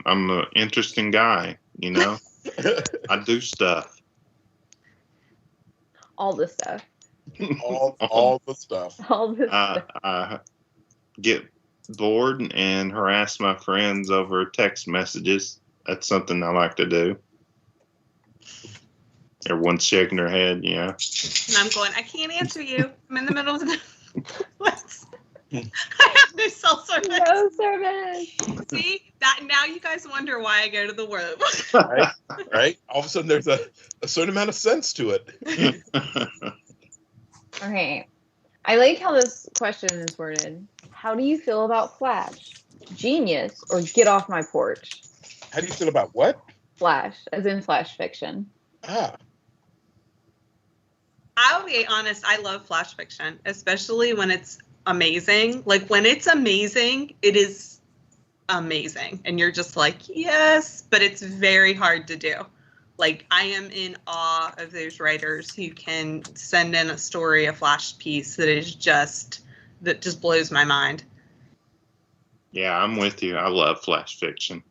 an interesting guy, you know. I do stuff. All the stuff. all the stuff. All the stuff. I get bored and harass my friends over text messages. That's something I like to do. Everyone's shaking their head, yeah. And I'm going, I can't answer you. I'm in the middle of the... I cell service. No service. See that now you guys wonder why I go to the web. Right? All of a sudden, there's a certain amount of sense to it. Okay. I like how this question is worded. How do you feel about Flash? Genius or get off my porch? How do you feel about what? Flash, as in Flash fiction. I'll be honest, I love Flash fiction, especially when it's amazing. Like when it's amazing, it is amazing. And you're just like, yes, but it's very hard to do. Like I am in awe of those writers who can send in a story, a Flash piece that just blows my mind. Yeah, I'm with you. I love Flash fiction.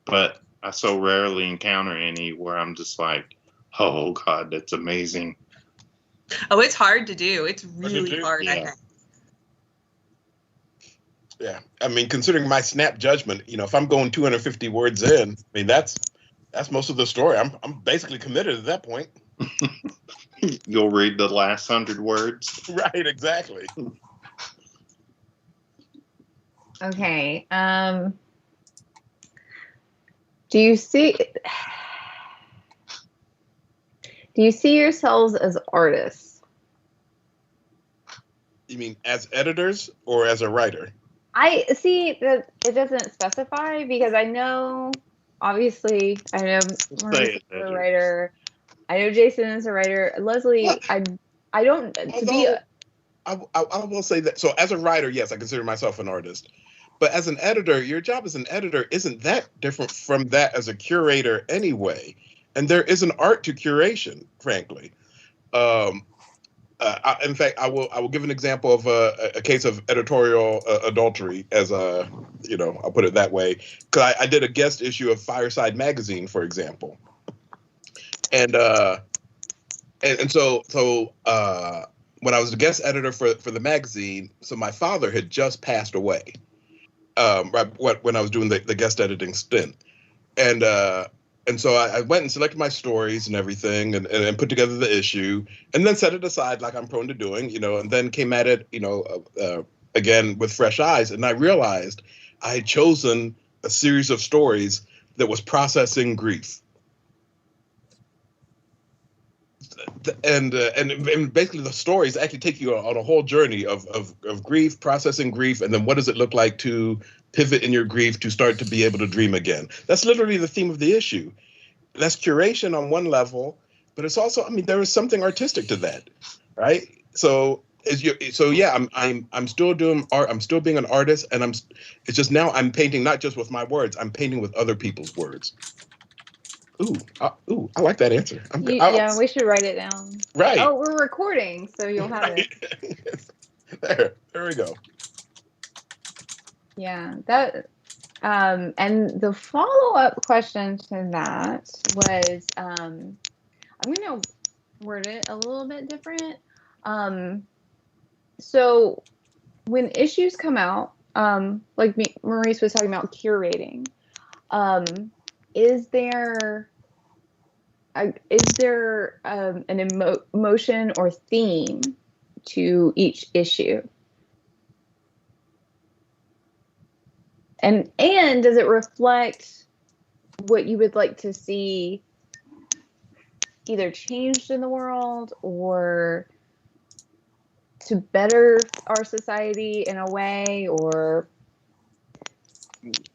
But I so rarely encounter any where I'm just like, oh God, that's amazing. Oh, it's hard to do. It's really hard, yeah. I think. Yeah. I mean, considering my snap judgment, if I'm going 250 words in, I mean, that's most of the story. I'm basically committed at that point. You'll read the last 100 words. Right, exactly. Okay. Do you see yourselves as artists? You mean as editors or as a writer? I see that it doesn't specify because I know, obviously, I know Maurice is a writer. I know Jason is a writer. Lesley, I don't, to be... I will say that, so as a writer, yes, I consider myself an artist. But as an editor, your job as an editor isn't that different from that as a curator anyway. And there is an art to curation, frankly. In fact, I will give an example of a case of editorial adultery, as I'll put it that way. Because I did a guest issue of Fireside Magazine, for example, and so when I was the guest editor for the magazine, so my father had just passed away. When I was doing the guest editing stint, and so I went and selected my stories and everything, and put together the issue, and then set it aside like I'm prone to doing, and then came at it, again with fresh eyes, and I realized I had chosen a series of stories that was processing grief. And basically the stories actually take you on a whole journey of grief, processing grief, and then what does it look like to pivot in your grief to start to be able to dream again. That's literally the theme of the issue. That's curation on one level, but it's also, there is something artistic to that, right? So yeah, I'm still doing art. I'm still being an artist, and it's just now I'm painting not just with my words. I'm painting with other people's words. Ooh, I like that answer. Yeah, we should write it down. Right. Oh, we're recording, so you'll have it. There we go. Yeah, that. And the follow-up question to that was, I'm going to word it a little bit different. So when issues come out, like Maurice was talking about curating, is there an emotion or theme to each issue? And does it reflect what you would like to see either changed in the world or to better our society in a way? Or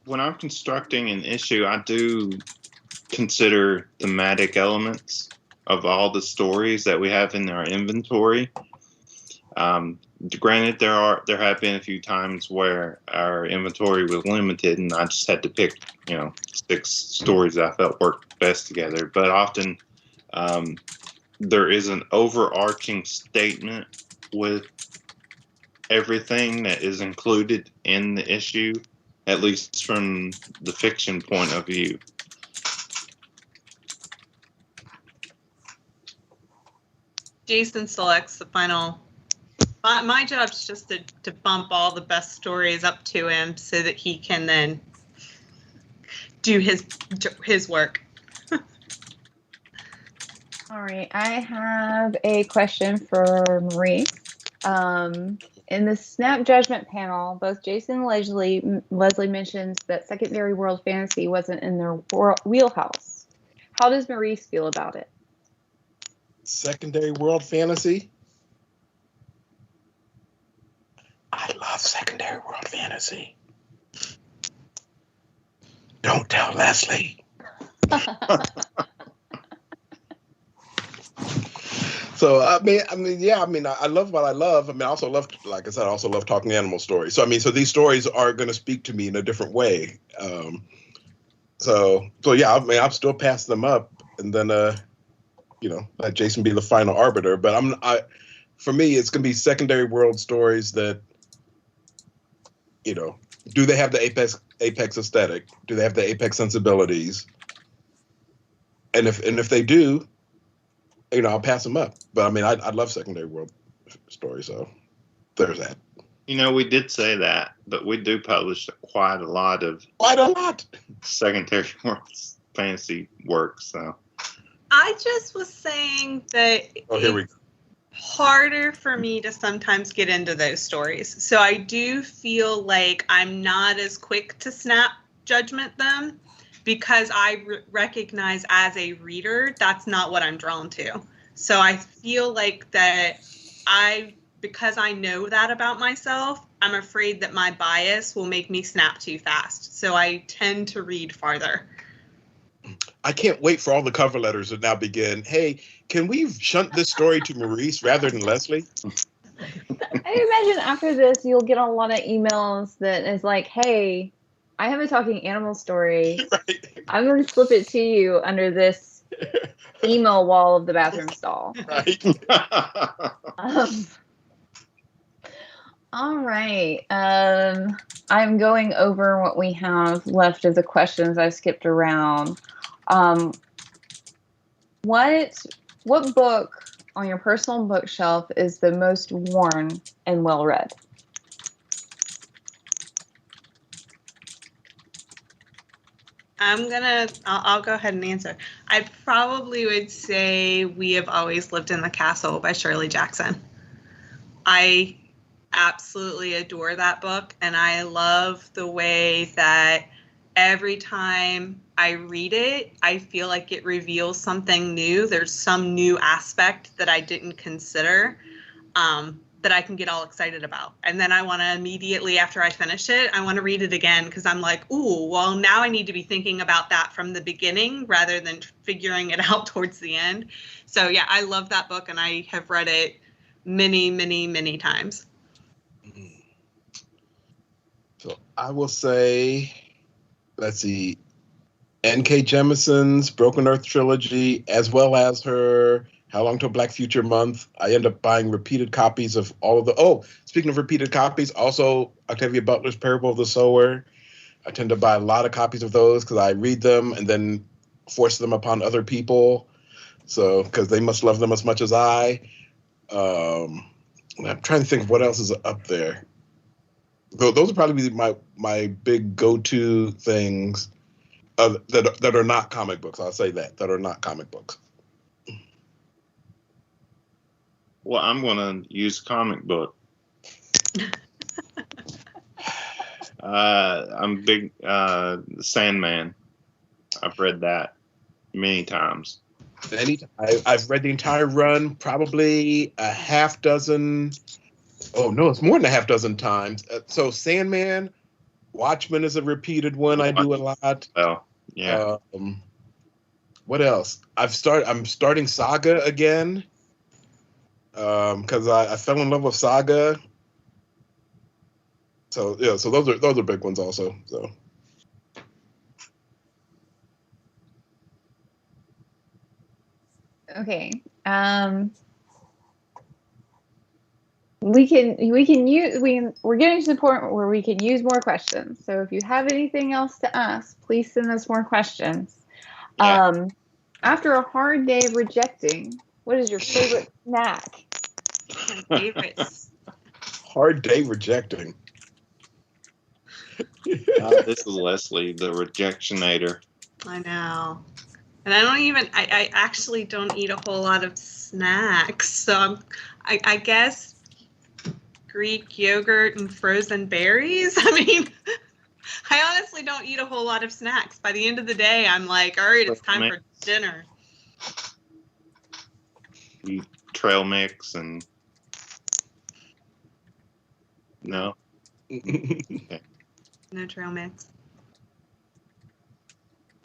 when I'm constructing an issue, I do consider thematic elements of all the stories that we have in our inventory. Granted, there have been a few times where our inventory was limited, and I just had to pick, 6 stories that I felt worked best together. But often, there is an overarching statement with everything that is included in the issue, at least from the fiction point of view. Jason selects the final. My job is just to bump all the best stories up to him so that he can then do his work. All right, I have a question for Maurice. In the Snap Judgment panel, both Jason and Lesley mentioned that secondary world fantasy wasn't in their wheelhouse. How does Maurice feel about it? Secondary world fantasy? I love secondary world fantasy. Don't tell Lesley. So I love what I love. I mean, I also love, like I said, I also love talking animal stories. So so these stories are going to speak to me in a different way. So yeah, I'll still pass them up, and then let Jason be the final arbiter. But for me, it's going to be secondary world stories that, do they have the apex aesthetic? Do they have the apex sensibilities? And if they do, I'll pass them up. But I mean, I love secondary world stories, so there's that. We did say that, but we do publish quite a lot of secondary world fantasy work. So I just was saying that it's harder for me to sometimes get into those stories. So I do feel like I'm not as quick to snap judgment them, because I recognize as a reader, that's not what I'm drawn to. So I feel like that because I know that about myself, I'm afraid that my bias will make me snap too fast. So I tend to read farther. I can't wait for all the cover letters to now begin. Hey, can we shunt this story to Maurice rather than Lesley? I imagine after this, you'll get a lot of emails that is like, hey, I have a talking animal story. Right. I'm going to slip it to you under this email wall of the bathroom stall. Right. All right. I'm going over what we have left of the questions I skipped around. What book on your personal bookshelf is the most worn and well read? I'll go ahead and answer. I probably would say We Have Always Lived in the Castle by Shirley Jackson. I absolutely adore that book, and I love the way that every time I read it, I feel like it reveals something new. There's some new aspect that I didn't consider, that I can get all excited about. And then I want to immediately, after I finish it, I want to read it again, because I'm like, ooh, well, now I need to be thinking about that from the beginning rather than figuring it out towards the end. So yeah, I love that book, and I have read it many, many, many times. So I will say, let's see, N.K. Jemison's Broken Earth trilogy, as well as her How Long Till Black Future Month. I end up buying repeated copies of all of the... Oh, speaking of repeated copies, also Octavia Butler's Parable of the Sower. I tend to buy a lot of copies of those because I read them and then force them upon other people. So, because they must love them as much as I. I'm trying to think of what else is up there. Those are probably my big go-to things that are not comic books. I'll say that are not comic books. Well, I'm going to use comic book. I'm big Sandman. I've read that many times. I've read the entire run probably a half dozen. Oh no, it's more than a half dozen times. So Sandman, Watchmen is a repeated one. I do a lot. Oh yeah. What else? I'm starting Saga again. Because I fell in love with Saga. So yeah, so those are big ones also. So. Okay. We're getting to the point where we can use more questions. So if you have anything else to ask, please send us more questions. Yeah. After a hard day of rejecting, what is your favorite snack? My favorites. Hard day rejecting. This is Lesley, the rejectionator. I know. And I actually don't eat a whole lot of snacks. So I guess Greek yogurt and frozen berries. I mean, I honestly don't eat a whole lot of snacks. By the end of the day, I'm like, all right, it's time for dinner. You trail mix and no. Okay. No trail mix.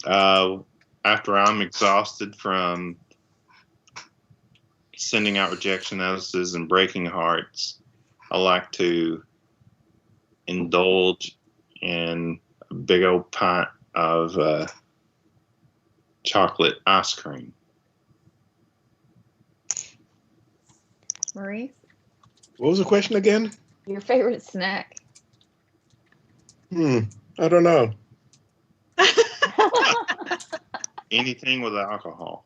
After I'm exhausted from sending out rejection notices and breaking hearts, I like to indulge in a big old pint of chocolate ice cream. Maurice? What was the question again? Your favorite snack? I don't know. Anything with alcohol.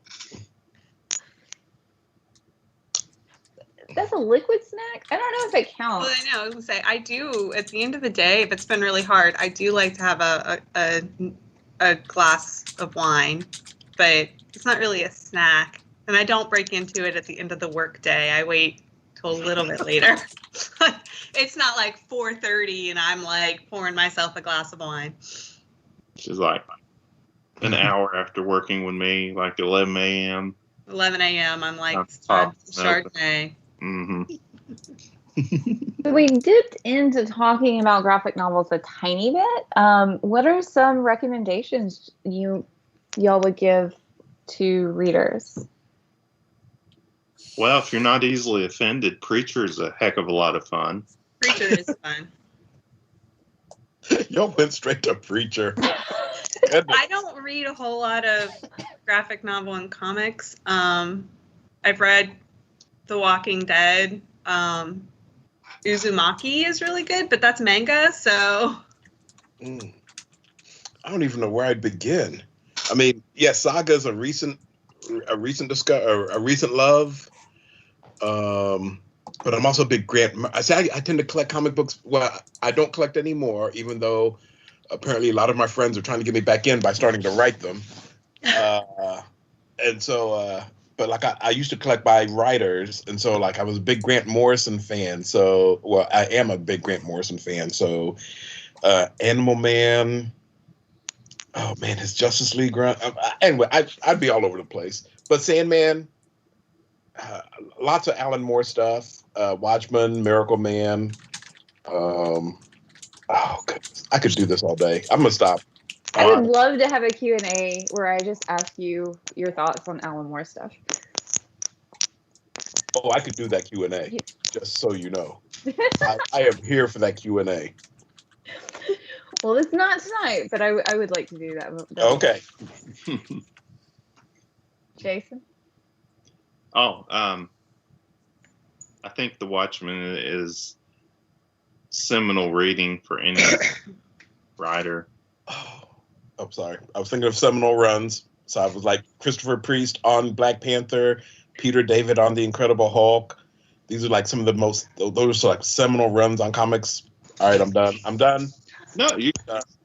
That's a liquid snack? I don't know if it counts. Well, I know. I was going to say, I do, at the end of the day, if it's been really hard, I do like to have a glass of wine, but it's not really a snack. And I don't break into it at the end of the work day. I wait till a little bit later. It's not like 4:30 and I'm like pouring myself a glass of wine. She's like an hour after working with me, like 11 a.m. 11 a.m. I'm like, Chardonnay. Mm-hmm. So we dipped into talking about graphic novels a tiny bit. What are some recommendations y'all would give to readers? Well, if you're not easily offended, Preacher is a heck of a lot of fun. Preacher is fun. Y'all went straight to Preacher. I don't read a whole lot of graphic novel and comics. I've read The Walking Dead. Uzumaki is really good, but that's manga, so. I don't even know where I'd begin. I mean, yeah, Saga is a recent love. But I'm also a big Grant. I tend to collect comic books. Well, I don't collect anymore, even though apparently a lot of my friends are trying to get me back in by starting to write them. And so, but like I used to collect by writers, and so like I was a big Grant Morrison fan. So, well, I am a big Grant Morrison fan. So, Animal Man. Oh man, his Justice League run. Anyway, I'd be all over the place. But Sandman. Lots of Alan Moore stuff. Watchmen, Miracle Man. Oh, goodness. I could do this all day. I'm going to stop. I would love to have a Q&A where I just ask you your thoughts on Alan Moore stuff. Oh, I could do that Q&A, just so you know. I am here for that Q&A. Well, it's not tonight, but I would like to do that. Okay. Jason? Oh, I think The Watchmen is seminal reading for any writer. Oh, I'm sorry. I was thinking of seminal runs. So I was like Christopher Priest on Black Panther, Peter David on The Incredible Hulk. These are like some of the most, those are like seminal runs on comics. All right, I'm done. No,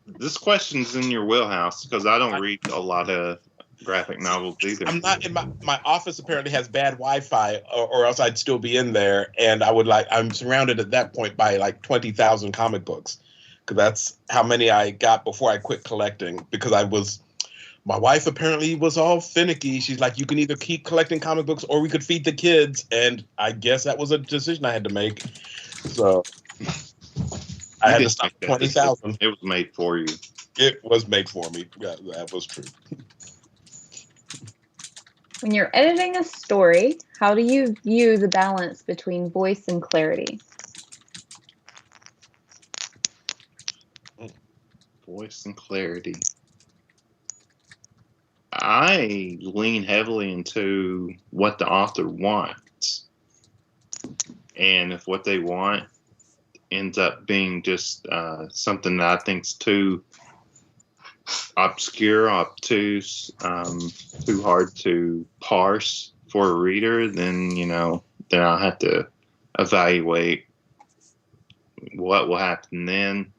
this question's in your wheelhouse because I don't read a lot of graphic novels either. I'm not in my office apparently has bad Wi-Fi or else I'd still be in there, and I'm surrounded at that point by like 20,000 comic books, because that's how many I got before I quit collecting, because my wife apparently was all finicky. She's like, you can either keep collecting comic books or we could feed the kids, and I guess that was a decision I had to make. So I had to stop 20,000. It was made for you. It was made for me. Yeah, that was true. When you're editing a story, how do you view the balance between voice and clarity? Voice and clarity. I lean heavily into what the author wants. And if what they want ends up being just something that I think's too obscure, obtuse, too hard to parse for a reader, then I'll have to evaluate what will happen then.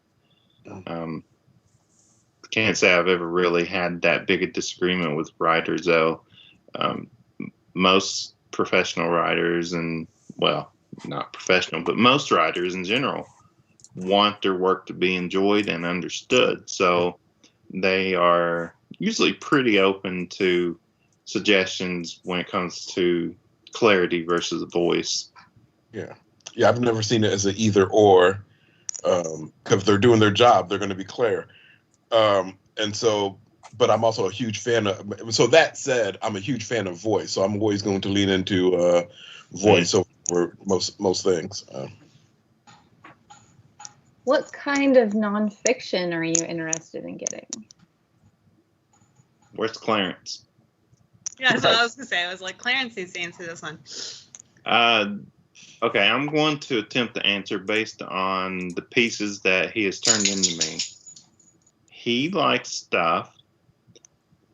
Can't say I've ever really had that big a disagreement with writers, though. Most professional writers, and well, not professional, but most writers in general want their work to be enjoyed and understood. So they are usually pretty open to suggestions when it comes to clarity versus voice. Yeah. Yeah, I've never seen it as an either or. Because they're doing their job, they're going to be clear. And so, but I'm also a huge fan of, so that said, I'm a huge fan of voice. So I'm always going to lean into voice over most things. What kind of nonfiction are you interested in getting? Where's Clarence? Yeah, that's what I was going to say. I was like, Clarence needs to answer this one. Okay, I'm going to attempt to answer based on the pieces that he has turned into me. He likes stuff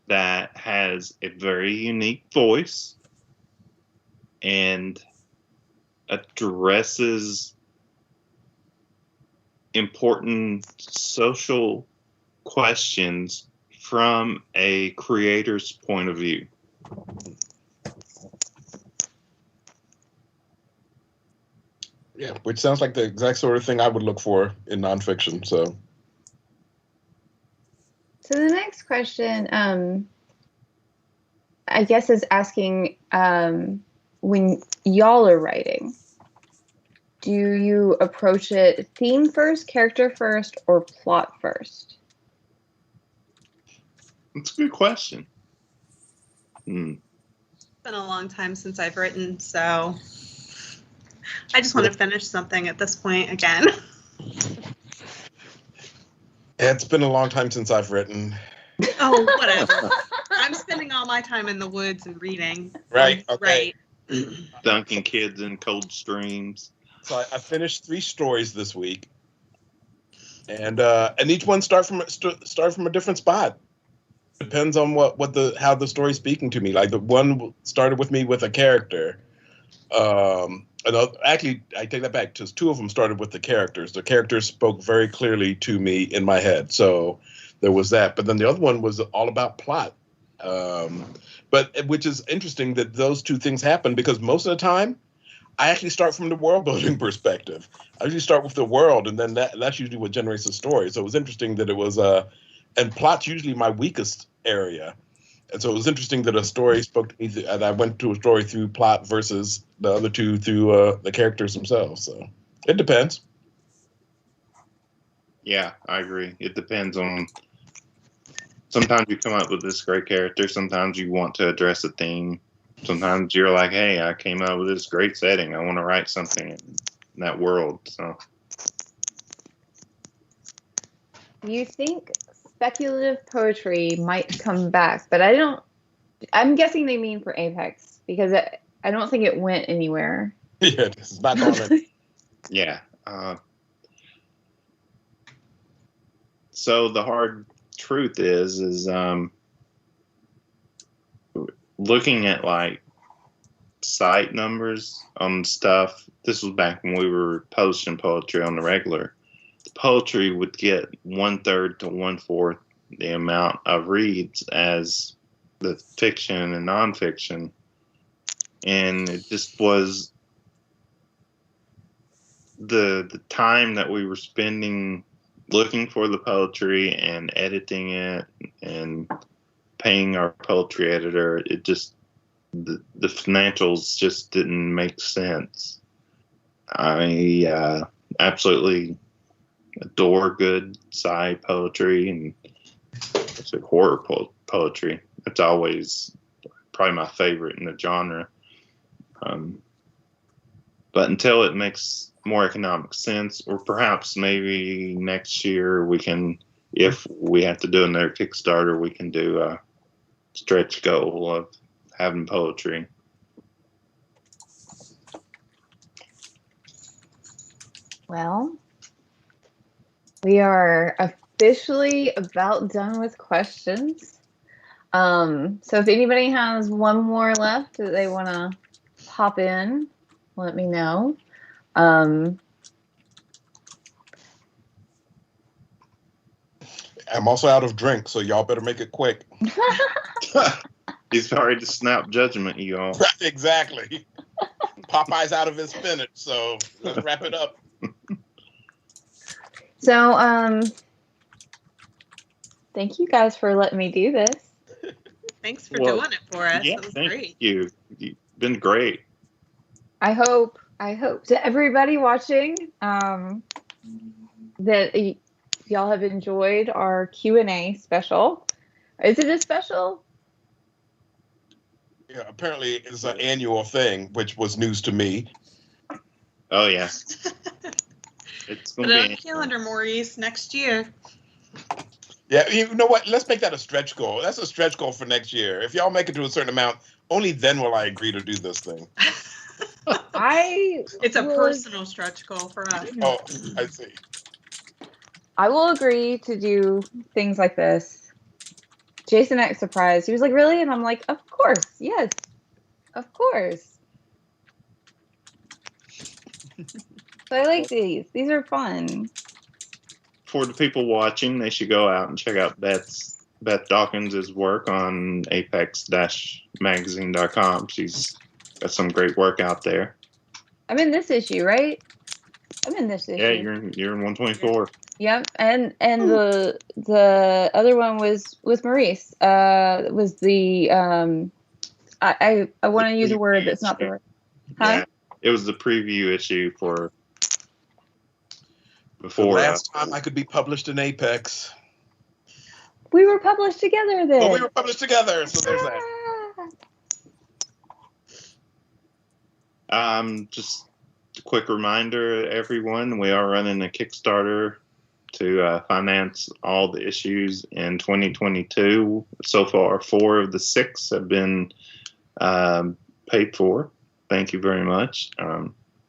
that has a very unique voice and addresses important social questions from a creator's point of view. Yeah, which sounds like the exact sort of thing I would look for in nonfiction. So the next question, I guess, is asking when y'all are writing, do you approach it theme first, character first, or plot first? That's a good question. It's been a long time since I've written, so I just want to finish something at this point again. It's been a long time since I've written. Oh, whatever. I'm spending all my time in the woods and reading. Right. Okay. Right. Dunking kids in cold streams. So I finished 3 stories this week, and each one start from a different spot. Depends on how the story's speaking to me. Like the one started with me with a character. Actually, I take that back. Just 2 of them started with the characters. The characters spoke very clearly to me in my head. So there was that. But then the other one was all about plot. But which is interesting that those 2 things happen, because most of the time I actually start from the world building perspective. I usually start with the world, and then that's usually what generates the story. So it was interesting that it was and plot's usually my weakest area. And so it was interesting that a story spoke to me, and I went to a story through plot versus the other 2 through the characters themselves. So it depends. Yeah, I agree. It depends on. Sometimes you come up with this great character. Sometimes you want to address a theme. Sometimes you're like, hey, I came up with this great setting. I want to write something in that world. So, You think speculative poetry might come back, but I'm guessing they mean for Apex, because I don't think it went anywhere. Yeah, this is not going. yeah. So the hard truth is looking at like site numbers on stuff. This was back when we were posting poetry on the regular. Poetry would get 1/3 to 1/4 the amount of reads as the fiction and nonfiction, and it just was the time that we were spending looking for the poetry and editing it and paying our poetry editor. It just the financials just didn't make sense. I absolutely adore good sci poetry and horror poetry. It's always probably my favorite in the genre. But until it makes more economic sense, or perhaps maybe next year we can, if we have to do another Kickstarter, we can do a stretch goal of having poetry. Well, we are officially about done with questions. So if anybody has one more left that they want to pop in, let me know. I'm also out of drink, so y'all better make it quick. He's sorry to snap judgment, you all. Exactly. Popeye's out of his spinach, so let's wrap it up. So, thank you guys for letting me do this. Thanks for doing it for us. Yeah, That was thank great. you. You've been great. I hope to everybody watching that y'all have enjoyed our Q&A special. Is it a special? Yeah, apparently it's an annual thing, which was news to me. Oh yeah. It's Put gonna it on be the calendar, Maurice, next year. Yeah, you know what? Let's make that a stretch goal. That's a stretch goal for next year. If y'all make it to a certain amount, only then will I agree to do this thing. It's a personal stretch goal for us. Oh, I see. I will agree to do things like this. Jason acted surprised. He was like, really? And I'm like, of course. Yes. Of course. So I like these. These are fun. For the people watching, they should go out and check out Beth Dawkins' work on apex-magazine.com. She's got some great work out there. I'm in this issue, right? I'm in this issue. Yeah, you're in 124. Yep, and the other one was with Maurice. Was the I want to use a word that's not the right. Huh? Yeah, it was the preview issue for before. The last time I could be published in Apex. We were published together then. Well, we were published together, so there's that. Just a quick reminder, everyone, we are running a Kickstarter to finance all the issues in 2022. So far, 4 of the 6 have been paid for. Thank you very much.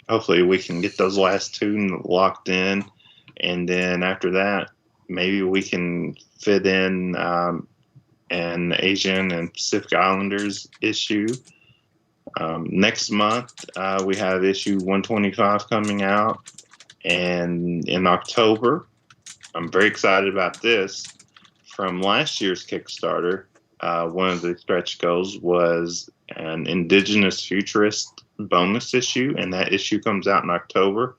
Hopefully we can get those last 2 locked in, and then after that, maybe we can fit in an Asian and Pacific Islanders issue. Next month, we have issue 125 coming out, and in October, I'm very excited about this. From last year's Kickstarter, one of the stretch goals was an Indigenous Futurist bonus issue, and that issue comes out in October.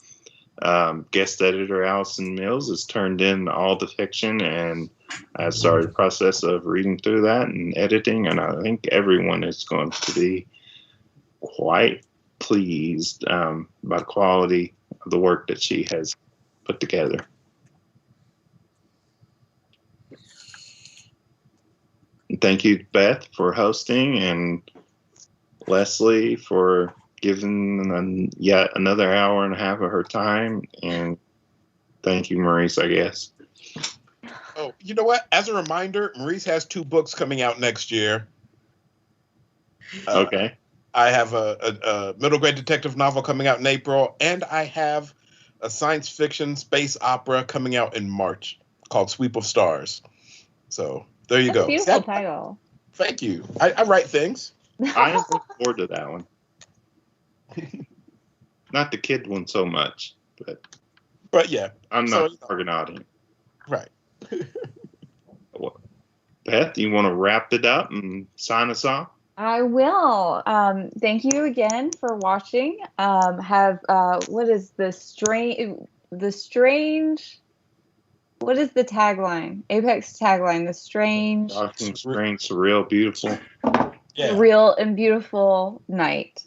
Guest editor Allison Mills has turned in all the fiction, and I started the process of reading through that and editing, and I think everyone is going to be quite pleased by the quality of the work that she has put together. And thank you, Beth, for hosting, and Lesley for giving yet another hour and a half of her time, and thank you, Maurice, I guess. Oh, you know what? As a reminder, Maurice has 2 books coming out next year. Okay. I have a middle grade detective novel coming out in April, and I have a science fiction space opera coming out in March called Sweep of Stars. So there you go. Beautiful title. Thank you. I write things. I am looking forward to that one. Not the kid one so much, but yeah, I'm not a target audience. Right. Beth, you want to wrap it up and sign us off? I will. Thank you again for watching. What is the strange? What is the tagline? Apex tagline. The strange, surreal, beautiful. real and beautiful night.